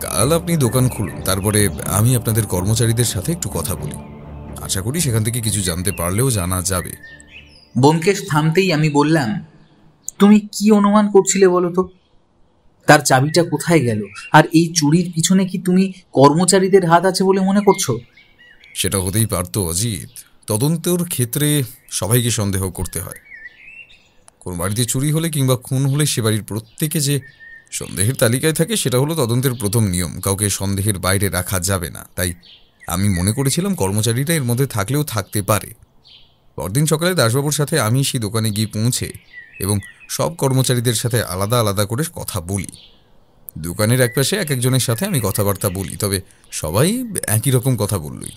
কাল আপনি দোকান খুলুন, তারপরে আমি আপনাদের কর্মচারীদের সাথে একটু কথা বলি। আশা করি সেখান থেকে কিছু জানতে পারলেও জানা যাবে। ব্যোমকেশ থামতেই আমি বললাম, তুমি কি অনুমান করছিলে বলো তো? তার চাবিটা কোথায় গেল? আর এই চুরির পিছনে কি তুমি কর্মচারীদের হাত আছে বলে মনে করছো? সেটা হতেই পারত অজিত। তদন্তের ক্ষেত্রে সবাইকে সন্দেহ করতে হয়। কোন বাড়িতে চুরি হলে কিংবা খুন হলে সে বাড়ির প্রত্যেকে যে সন্দেহের তালিকায় থাকে, সেটা হলো তদন্তের প্রথম নিয়ম। কাউকে সন্দেহের বাইরে রাখা যাবে না। তাই আমি মনে করেছিলাম কর্মচারীরা এর মধ্যে থাকলেও থাকতে পারে। পরদিন সকালে দাসবাবুর সাথে আমি সেই দোকানে গিয়ে পৌঁছে এবং সব কর্মচারীদের সাথে আলাদা আলাদা করে কথা বলি। দোকানের একপাশে এক একজনের সাথে আমি কথাবার্তা বলি, তবে সবাই একই রকম কথা বললই।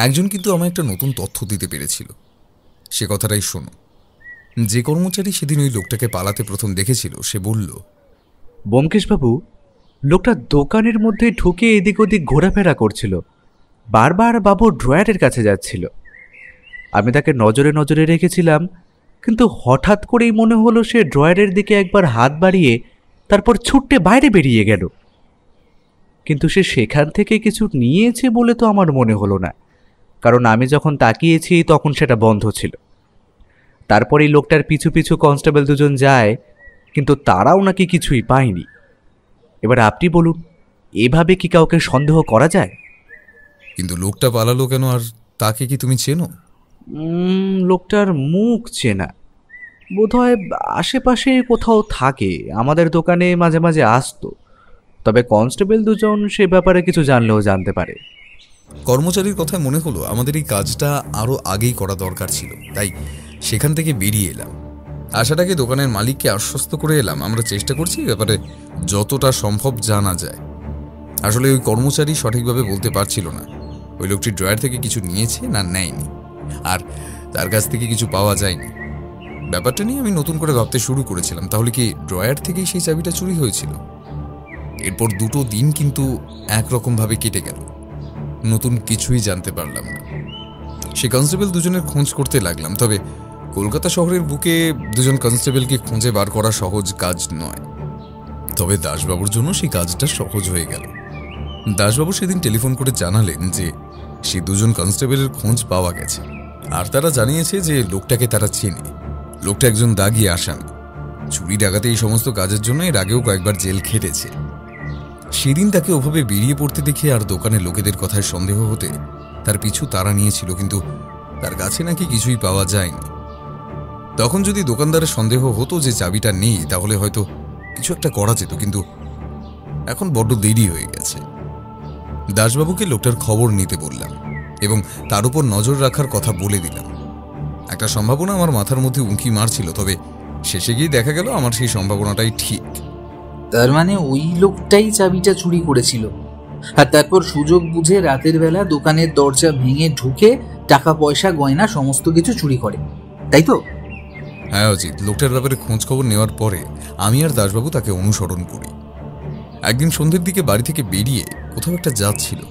একজন কিন্তু আমায় একটা নতুন তথ্য দিতে পেরেছিল। সে কথাটাই শোনো। যে কর্মচারী সেদিন ওই লোকটাকে পালাতে প্রথম দেখেছিল, সে বলল, ব্যোমকেশবাবু, লোকটা দোকানের মধ্যে ঢুকে এদিক ওদিক ঘোরাফেরা করছিল, বারবার বাবুর ড্রয়ারের কাছে যাচ্ছিল। আমি তাকে নজরে নজরে রেখেছিলাম, কিন্তু হঠাৎ করেই মনে হলো সে ড্রয়ারের দিকে একবার হাত বাড়িয়ে তারপর ছুট্টে বাইরে বেরিয়ে গেল। কিন্তু সে সেখান থেকে কিছু নিয়েছে বলে তো আমার মনে হলো না, কারণ আমি যখন তাকিয়েছি তখন সেটা বন্ধ ছিল। তারপরেই লোকটার পিছু পিছু কনস্টেবল দুজন যায়, কিন্তু তারাও নাকি কিছুই পায়নি। এবার আপনি বলুন, এভাবে কি কাউকে সন্দেহ করা যায়? কিন্তু লোকটা পালালো কেন, আর তাকে কি তুমি চেনো? লোকটার মুখ চেনা, বোধহয় আশেপাশে কোথাও থাকে, আমাদের দোকানে মাঝে মাঝে আসতো। তবে কনস্টেবল দুজন সে ব্যাপারে কিছু জানলেও জানতে পারে। কর্মচারীর কথায় মনে হলো আমাদের এই কাজটা আরও আগেই করা দরকার ছিল, তাই সেখান থেকে বেরিয়ে এলাম। আশাটাকে দোকানের মালিককে আশ্বস্ত করে এলাম, আমরা চেষ্টা করছি ব্যাপারে যতটা সম্ভব জানা যায়। আসলে ওই কর্মচারী সঠিকভাবে বলতে পারছিল না ওই লোকটি ড্রয়ার থেকে কিছু নিয়েছে না নেয়নি, আর তার কাছ থেকে কিছু পাওয়া যায়নি। ব্যাপারটা নিয়ে আমি নতুন করে ভাবতে শুরু করেছিলাম, তাহলে কি ড্রয়ার থেকেই সেই চাবিটা চুরি হয়েছিল? এরপর 2 দিন কিন্তু একরকমভাবে কেটে গেল, নতুন কিছুই জানতে পারলাম না। সে কনস্টেবল দুজনের খোঁজ করতে লাগলাম, তবে কলকাতা শহরের বুকে 2জন কনস্টেবলকে খুঁজে বার করা সহজ কাজ নয়। তবে দাসবাবুর জন্য সেই কাজটা সহজ হয়ে গেল। দাসবাবু সেদিন টেলিফোন করে জানালেন যে সেই দুজন কনস্টেবলের খোঁজ পাওয়া গেছে, আর তারা জানিয়েছে যে লোকটাকে তারা চেনে। লোকটা একজন দাগি আসামি, চুরি ডাকাতে এই সমস্ত কাজের জন্য এর আগেও কয়েকবার জেল খেটেছে। সেদিন তাকে ওভাবে বেরিয়ে পড়তে দেখে আর দোকানের লোকেদের কথায় সন্দেহ হতে তার পিছু তারা নিয়েছিল, কিন্তু তার কাছে নাকি কিছুই পাওয়া যায়নি। তখন যদি দোকানদারের সন্দেহ হতো যে চাবিটা নেই, তাহলে হয়তো কিছু একটা করা যেত, কিন্তু এখন বড্ড দেরি হয়ে গেছে। দাসবাবুকে লোকটার খবর নিতে বললাম এবং তার উপর নজর রাখার কথা বলে দিলাম। একটা সম্ভাবনা আমার মাথার মধ্যে উঁকি মারছিল, তবে শেষে গিয়ে দেখা গেল আমার সেই সম্ভাবনাটাই ঠিক। তার মানে ওই লোকটাই চাবিটা চুরি করেছিল, আর তারপর সুযোগ বুঝে রাতের বেলা দোকানের দরজা ভেঙে ঢুকে টাকা পয়সা গয়না সমস্ত কিছু চুরি করে, তাই তো? হ্যাঁ অজিত, লোকটার ব্যাপারে খোঁজ খবর নেওয়ার পরে আমি আর দাসবাবু তাকে অনুসরণ করি। একদিন সন্ধ্যের দিকে বাড়ি থেকে বেরিয়ে কোথাও একটা যাচ্ছিল,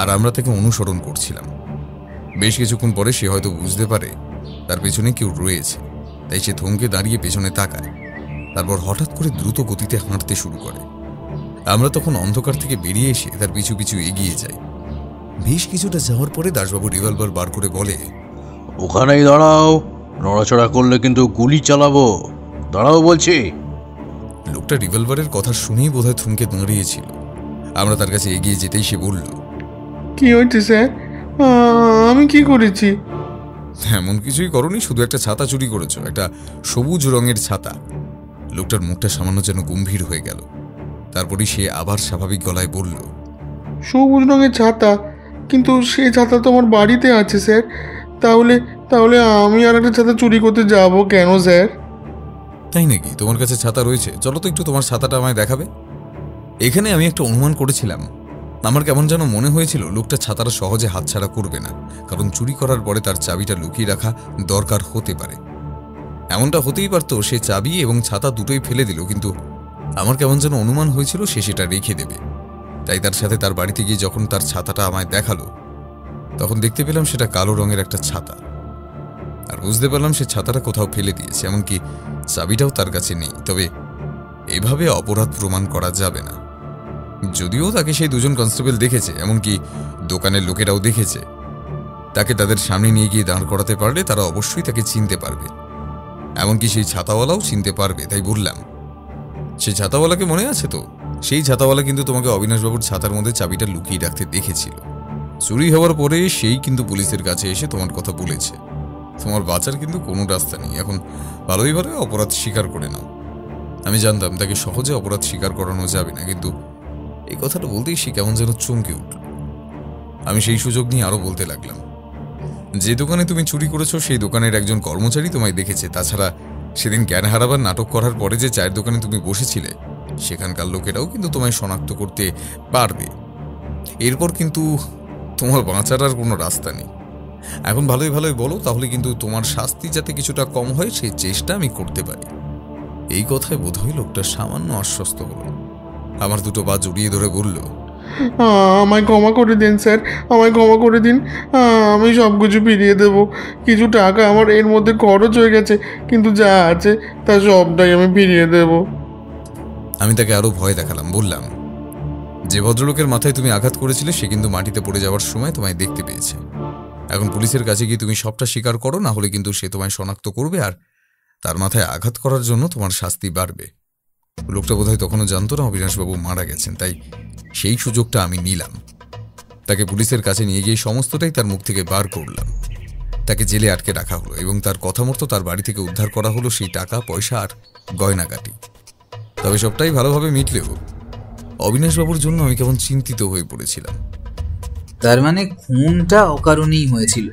আর আমরা তাকে অনুসরণ করছিলাম। বেশ কিছুক্ষণ পরে সে হয়তো বুঝতে পারে তার পেছনে কেউ রয়েছে, তাই সে থমকে দাঁড়িয়ে পেছনে তাকায়, তারপর হঠাৎ করে দ্রুত গতিতে হাঁটতে শুরু করে। আমরা তখন অন্ধকার থেকে বেরিয়ে এসে তার পিছু পিছু এগিয়ে যাই। বেশ কিছুটা যাওয়ার পরে দাসবাবু রিভলভার বার করে বলে, ওখানেই দাঁড়াও, নড়াচড়া করলে কিন্তু গুলি চালাবো, দাঁড়াও বলছি। লোকটা রিভলভারের কথা শুনেই বোধহয় থমকে দাঁড়িয়েছিল। আমরা তার কাছে এগিয়ে যেতেই সে বলল, কি হয়েছে স্যার? আমি কি করেছি? এমন কিছুই করনি, শুধু একটা ছাতা চুরি করেছো, একটা সবুজ রঙের ছাতা। লোকটার মুখটা সামান্য যেন গম্ভীর হয়ে গেল। তারপরই সে আবার স্বাভাবিক গলায় বলল, সবুজ রঙের ছাতা? কিন্তু সেই ছাতা তো আমার বাড়িতে আছে স্যার। তাহলে তাহলে আমি আর একটা ছাতা চুরি করতে যাব কেন স্যার? তাই নাকি? তোমার কাছে ছাতা রয়েছে? চলো তো একটু তোমার ছাতাটা আমায় দেখাবে। এখানে আমি একটা অনুমান করেছিলাম। আমার কেমন যেন মনে হয়েছিল লোকটা ছাতাটা সহজে হাতছাড়া করবে না, কারণ চুরি করার পরে তার চাবিটা লুকিয়ে রাখা দরকার হতে পারে। এমনটা হতেই পারত সে চাবি এবং ছাতা দুটোই ফেলে দিল, কিন্তু আমার কেমন যেন অনুমান হয়েছিল সে সেটা রেখে দেবে। তাই তার সাথে তার বাড়িতে গিয়ে যখন তার ছাতাটা আমায় দেখালো, তখন দেখতে পেলাম সেটা কালো রঙের একটা ছাতা, আর বুঝতে পারলাম সে ছাতাটা কোথাও ফেলে দিয়েছে, এমনকি চাবিটাও তার কাছে নেই। তবে এভাবে অপরাধ প্রমাণ করা যাবে না। যদিও তাকে সেই দুজন কনস্টেবল দেখেছে, এমনকি দোকানের লোকেরাও দেখেছে, তাকে তাদের সামনে নিয়ে গিয়ে দাঁড় করাতে পারলে তারা অবশ্যই তাকে চিনতে পারবে, এমনকি সেই ছাতাওয়ালাও চিনতে পারবে। তাই বললাম, সেই ছাতাওয়ালাকে মনে আছে তো? সেই ছাতাওয়ালা কিন্তু তোমাকে অবিনাশবাবুর ছাতার মধ্যে চাবিটা লুকিয়ে রাখতে দেখেছিল। চুরি হওয়ার পরে সেই কিন্তু পুলিশের কাছে এসে তোমার কথা বলেছে। তোমার বাঁচার কিন্তু কোনো রাস্তা নেই। এখন ভালোই ভালো অপরাধ স্বীকার করে নাও। আমি জানতাম তাকে সহজে অপরাধ স্বীকার করানো যাবে না, কিন্তু এই কথাটা বলতেই সে কেমন যেন চমকে উঠল। আমি সেই সুযোগ নিয়ে আরো বলতে লাগলাম, যে দোকানে তুমি চুরি করেছো সেই দোকানের একজন কর্মচারী তোমায় দেখেছে। তাছাড়া সেদিন জ্ঞান হারাবার নাটক করার পরে যে চায়ের দোকানে তুমি বসেছিলে, সেখানকার লোকেরাও কিন্তু তোমায় শনাক্ত করতে পারবে। এরপর কিন্তু তোমার বাঁচার আর কোনো রাস্তা নেই। এখন ভালোই ভালোই বলো, তাহলে কিন্তু তোমার শাস্তি যাতে কিছুটা কম হয় সেই চেষ্টা আমি করতে পারি। এই কথায় বোধহয় লোকটা সামান্য আশ্বস্ত হলো। আমার দুটো পা জড়িয়ে ধরে বলল, আমায় ক্ষমা করে দিন স্যার, আমায় ক্ষমা করে দিন। আমি সব কিছু ফিরিয়ে দেবো। কিছু টাকা আমার এর মধ্যে খরচ হয়ে গেছে, কিন্তু যা আছে তা সবটাই আমি ফিরিয়ে দেবো। আমি তাকে আরো ভয় দেখালাম। বললাম, যে ভদ্রলোকের মাথায় তুমি আঘাত করেছিলে সে কিন্তু মাটিতে পড়ে যাওয়ার সময় তোমায় দেখতে পেয়েছে। এখন পুলিশের কাছে গিয়ে তুমি সবটা স্বীকার করো, না হলে কিন্তু সে তোমায় শনাক্ত করবে, আর তার মাথায় আঘাত করার জন্য তোমার শাস্তি বাড়বে। লোকটা বোধহয় তখনও জানতো না অবিনাশবাবু মারা গেছেন, তাই সেই সুযোগটা আমি নিলাম। তাকে পুলিশের কাছে নিয়ে গিয়ে সমস্তটাই তার মুখ থেকে বার করলাম। তাকে জেলে আটকে রাখা হলো এবং তার কথা মতো তার বাড়ি থেকে উদ্ধার করা হলো সেই টাকা পয়সা আর গয়নাগাটি। তবে সবটাই ভালোভাবে মিটলেও অবিনাশবাবুর জন্য আমি কেমন চিন্তিত হয়ে পড়েছিলাম। তার মানে খুনটা অকারণেই হয়েছিল।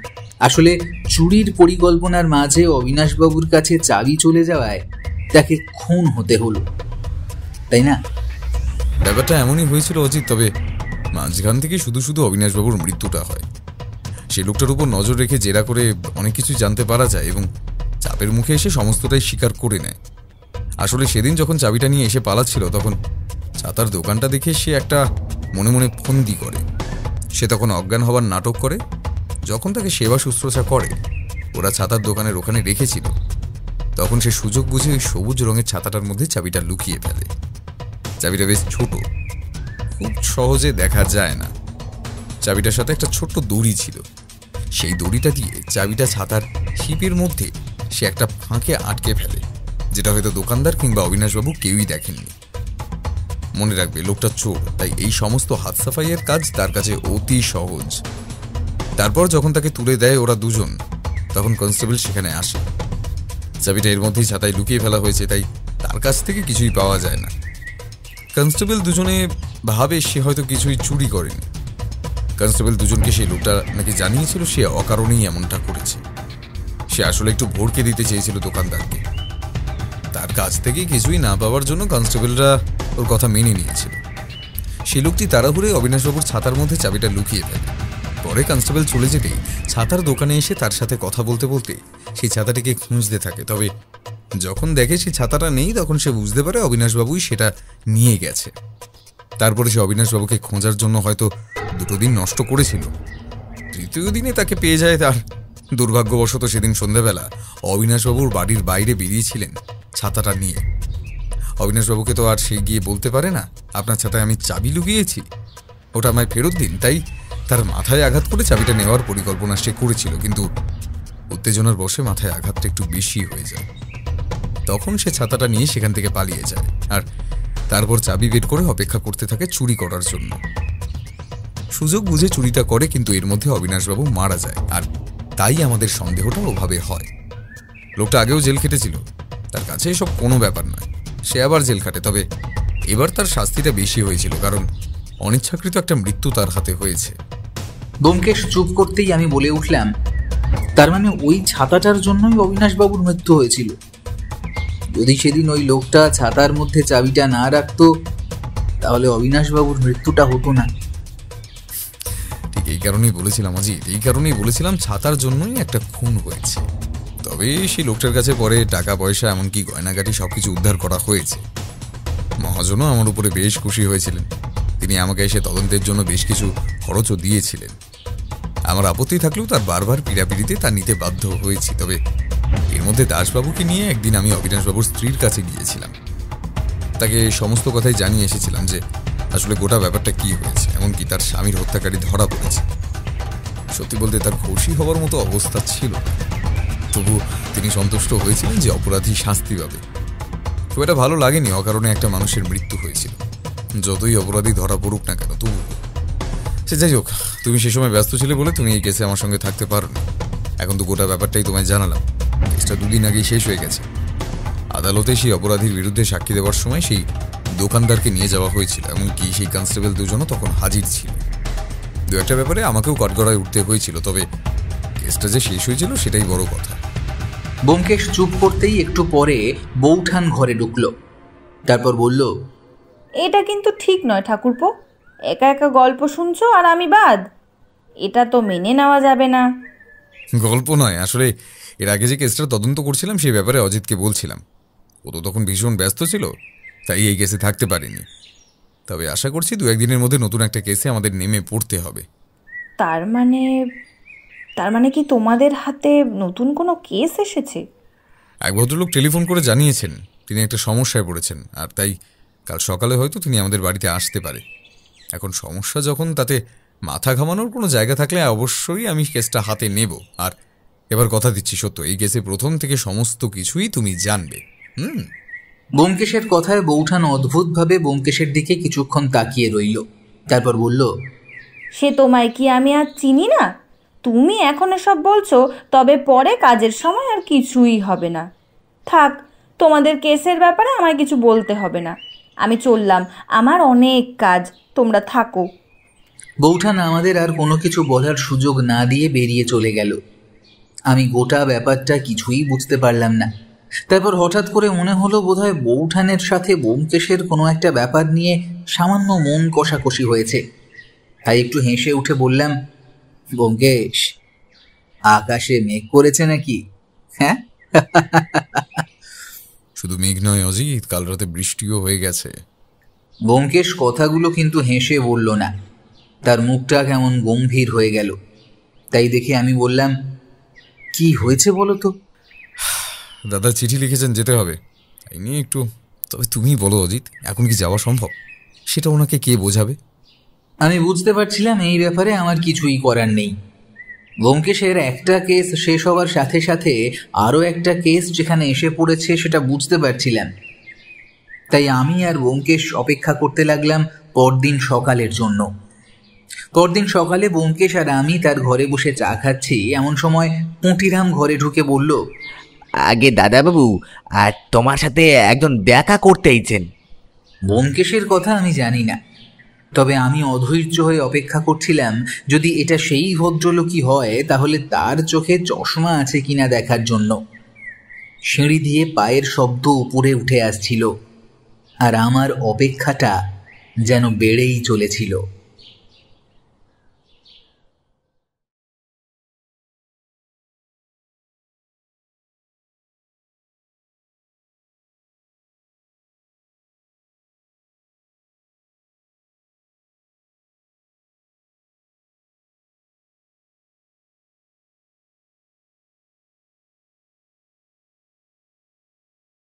আসলে চুরির পরিকল্পনার মাঝে অবিনাশবাবুর কাছে চাবি চলে যাওয়ায় তাকে খুন হতে হলো, তাই না? ব্যাপারটা এমনই হয়েছিল অজিত, তবে মাঝখান থেকে শুধু শুধু অবিনাশবাবুর মৃত্যুটা হয়। সে লোকটার উপর নজর রেখে জেরা করে অনেক কিছু জানতে পারা যায় এবং চাপের মুখে এসে সমস্তটাই স্বীকার করে নেয়। আসলে সেদিন যখন চাবিটা নিয়ে এসে পালাচ্ছিল, তখন ছাতার দোকানটা দেখে সে একটা মনে মনে ফন্দি করে। সে তখন অজ্ঞান হবার নাটক করে। যখন তাকে সেবা শুশ্রূষা করে ওরা ছাতার দোকানের ওখানে রেখেছিল, তখন সে সুযোগ বুঝে ওই সবুজ রঙের ছাতাটার মধ্যে চাবিটা লুকিয়ে ফেলে। চাবিটা বেশ ছোট, খুব সহজে দেখা যায় না। চাবিটার সাথে একটা ছোট্ট দড়ি ছিল। সেই দড়িটা দিয়ে চাবিটা ছাতার শিপের মধ্যে সে একটা ফাঁকে আটকে ফেলে, যেটা হয়তো দোকানদার কিংবা অবিনাশবাবু কেউই দেখেননি। মনে রাখবে, লোকটা চোর, তাই এই সমস্ত হাত সাফাইয়ের কাজ তার কাছে অতি সহজ। তারপর যখন তাকে তুলে দেয় ওরা দুজন, তখন কনস্টেবল সেখানে আসে। চাবিটা এর মধ্যেই ছাতায় লুকিয়ে ফেলা হয়েছে, তাই তার কাছ থেকে কিছুই পাওয়া যায় না। কনস্টেবল দুজনে ভাবে সে হয়তো কিছুই চুরি করেনি। কনস্টেবল দুজনকে সেই লোকটা নাকি জানিয়েছিল সে অকারণেই এমনটা করেছে। সে আসলে একটু ভড়কে দিতে চেয়েছিল দোকানদারকে। তার কাছ থেকে কিছুই না পাওয়ার জন্য কনস্টেবলরা ওর কথা মেনে নিয়েছিল। সেই লোকটি তাড়াহুড়ে অবিনাশবাবুর ছাতার মধ্যে চাবিটা লুকিয়ে ফেলে। পরে কনস্টেবল চলে যেতেই ছাতার দোকানে এসে তার সাথে কথা বলতে বলতে সেই ছাতাটিকে খুঁজতে থাকে। তবে যখন দেখে সেই ছাতাটা নেই, তখন সে বুঝতে পারে অবিনাশবাবুই সেটা নিয়ে গেছে। তারপরে সে অবিনাশবাবুকে খোঁজার জন্য হয়তো 2 দিন নষ্ট করেছিল। 3য় দিনে তাকে পেয়ে যায়। তার দুর্ভাগ্যবশত সেদিন সন্ধ্যাবেলা অবিনাশবাবুর বাড়ির বাইরে বেরিয়েছিলেন ছাতাটা নিয়ে। অবিনাশবাবুকে তো আর সে গিয়ে বলতে পারে না, আপনার ছাতায় আমি চাবি লুকিয়েছি, ওটা আমায় ফেরত দিন। তাই তার মাথায় আঘাত করে চাবিটা নেওয়ার পরিকল্পনা সে করেছিল, কিন্তু উত্তেজনার বশে মাথায় আঘাতটা একটু বেশি হয়ে যায়। তখন সে ছাতাটা নিয়ে সেখান থেকে পালিয়ে যায়, আর তারপর চাবি বের করে অপেক্ষা করতে থাকে চুরি করার জন্য। সুযোগ বুঝে চুরিটা করে, কিন্তু এর মধ্যে অবিনাশবাবু মারা যায়, আর তাই আমাদের সন্দেহটা ওভাবে হয়। লোকটা আগেও জেল খেটেছিল, তার কাছে এসব কোনো ব্যাপার নয়। সে আবার জেল খাটে, তবে এবার তার শাস্তিটা বেশি হয়েছিল, কারণ অনিচ্ছাকৃত একটা মৃত্যু তার হাতে হয়েছে। ব্যোমকেশ চুপ করতেই আমি বলে উঠলাম, তার মানে ওই ছাতাটার জন্যই অবিনাশবাবুর মৃত্যু হয়েছিল? যদি সেদিন ওই লোকটা ছাতার মধ্যে চাবিটা না রাখতো, তাহলে অবিনাশবাবুর মৃত্যুটা হতো না। ঠিক এই কারণেই বলেছিলাম অজিত, এই কারণেই বলেছিলাম ছাতার জন্যই একটা খুন হয়েছে। তবে সেই লোকটার কাছে পরে টাকা পয়সা এমনকি গয়নাগাটি সবকিছু উদ্ধার করা হয়েছে। মহাজনও আমার উপরে বেশ খুশি হয়েছিলেন। তিনি আমাকে এসে তদন্তের জন্য বেশ কিছু খরচও দিয়েছিলেন। আমার আপত্তি থাকলেও তার বারবার পীড়াপিড়িতে তা নিতে বাধ্য হয়েছি। তবে এর মধ্যে দাসবাবুকে নিয়ে একদিন আমি অবিনাশবাবুর স্ত্রীর কাছে গিয়েছিলাম। তাকে সমস্ত কথাই জানিয়ে এসেছিলাম যে আসলে গোটা ব্যাপারটা কি হয়েছে, এমনকি তার স্বামীর হত্যাকারী ধরা পড়েছে। সত্যি বলতে তার খুশি হওয়ার মতো অবস্থা ছিল, তবু তিনি সন্তুষ্ট হয়েছিলেন যে অপরাধী শাস্তি পাবে। খুব একটা ভালো লাগেনি অকারণে একটা মানুষের মৃত্যু হয়েছিল, যতই অপরাধী ধরা পড়ুক না কেন। তবু সে যাই হোক, তুমি সে সময় ব্যস্ত ছিলে বলে তুমি এই কেসে আমার সঙ্গে থাকতে পারো না। এখন তো গোটা ব্যাপারটাই তোমায় জানালাম। কেসটা 2 দিন আগেই শেষ হয়ে গেছে। আদালতে সেই অপরাধীর বিরুদ্ধে সাক্ষী দেওয়ার সময় সেই দোকানদারকে নিয়ে যাওয়া হয়েছিল, এমনকি সেই কনস্টেবল দুজনও তখন হাজির ছিল। 2-একটা ব্যাপারে আমাকেও কটগড়ায় উঠতে হয়েছিল, তবে কেসটা যে শেষ হয়েছিল সেটাই বড় কথা। ব্যোমকেশ চুপ করতেই একটু পরে বৌঠান ঘরে ঢুকলো। তারপর বলল, এটা কিন্তু ঠিক নয় ঠাকুরপো, একা একা গল্প শুনছো আর আমি বাদ। এটা তো মেনে নেওয়া যাবে না। গল্প নয়, আসলে এর আগে যে কেসটা তদন্ত করছিলাম সেই ব্যাপারে অজিতকে বলছিলাম। ও তো তখন ভীষণ ব্যস্ত ছিল, তাই এই কেসে থাকতে পারিনি। তবে আশা করছি 2-1 দিনের মধ্যে নতুন একটা কেসে আমাদের নেমে পড়তে হবে। তার মানে কি তোমাদের হাতে নতুন কোনো কেস এসেছে? এক ভদ্রলোক টেলিফোন করে জানিয়েছেন তিনি একটা সমস্যায় পড়েছেন, আর তাই কাল সকালে হয়তো তিনি আমাদের বাড়িতে আসতে পারে। এখন সমস্যা যখন, তাতে মাথা ঘামানোর কোনো জায়গা থাকলে অবশ্যই আমি কেসটা হাতে নেব। আর এবার কথা দিচ্ছি সত্য, এই কেসে প্রথম থেকে সমস্ত কিছুই তুমি জানবে। ব্যোমকেশের কথায় বৌঠান অদ্ভুতভাবে ব্যোমকেশের দিকে কিছুক্ষণ তাকিয়ে রইল। তারপর বলল, সে তোমায় কি আমি আর চিনি না? তুমি এখন এসব বলছো, তবে পরে কাজের সময় আর কিছুই হবে না। থাক, তোমাদের কেসের ব্যাপারে আমায় কিছু বলতে হবে না। আমি চললাম, আমার অনেক কাজ, তোমরা থাকো। বৌঠান আমাদের আর কোনো কিছু বলার সুযোগ না দিয়ে বেরিয়ে চলে গেল। আমি গোটা ব্যাপারটা কিছুই বুঝতে পারলাম না। তারপর হঠাৎ করে মনে হলো বোধহয় বৌঠানের সাথে ব্যোমকেশের কোনো একটা ব্যাপার নিয়ে সামান্য মন কষাকষি হয়েছে। তাই একটু হেসে উঠে বললাম, ব্যোমকেশ, আকাশে মেঘ করেছে নাকি? হ্যাঁ? শুধু মেঘ নয় অজিত, কাল রাতে বৃষ্টিও হয়ে গেছে। ব্যোমকেশ কথাগুলো কিন্তু হেসে বলল না, তার মুখটা কেমন গম্ভীর হয়ে গেল। তাই দেখে আমি বললাম, কি হয়েছে বলো তো? দাদা চিঠি লিখেছেন, যেতে হবে, তাই নিয়ে একটু। তবে তুমি বলো অজিত, এখন কি যাওয়া সম্ভব? সেটা ওনাকে কে বোঝাবে? আমি বুঝতে পারছিলাম এই ব্যাপারে আমার কিছুই করার নেই। ব্যোমকেশের একটা কেস শেষ হওয়ার সাথে সাথে আরও একটা কেস যেখানে এসে পড়েছে সেটা বুঝতে পারছিলাম। তাই আমি আর ব্যোমকেশ অপেক্ষা করতে লাগলাম পরদিন সকালের জন্য। পরদিন সকালে ব্যোমকেশ আর আমি তার ঘরে বসে চা খাচ্ছি, এমন সময় পুঁটিরাম ঘরে ঢুকে বলল, আগে দাদাবাবু, আর তোমার সাথে একজন দেখা করতে আইছেন। ব্যোমকেশের কথা আমি জানি না, তবে আমি অধৈর্য হয়ে অপেক্ষা করছিলাম যদি এটা সেই ভদ্রলোকই হয় তাহলে তার চোখে চশমা আছে কিনা দেখার জন্য। সিঁড়ি দিয়ে পায়ের শব্দ উপরে উঠে আসছিল আর আমার অপেক্ষাটা যেন বেড়েই চলেছিল।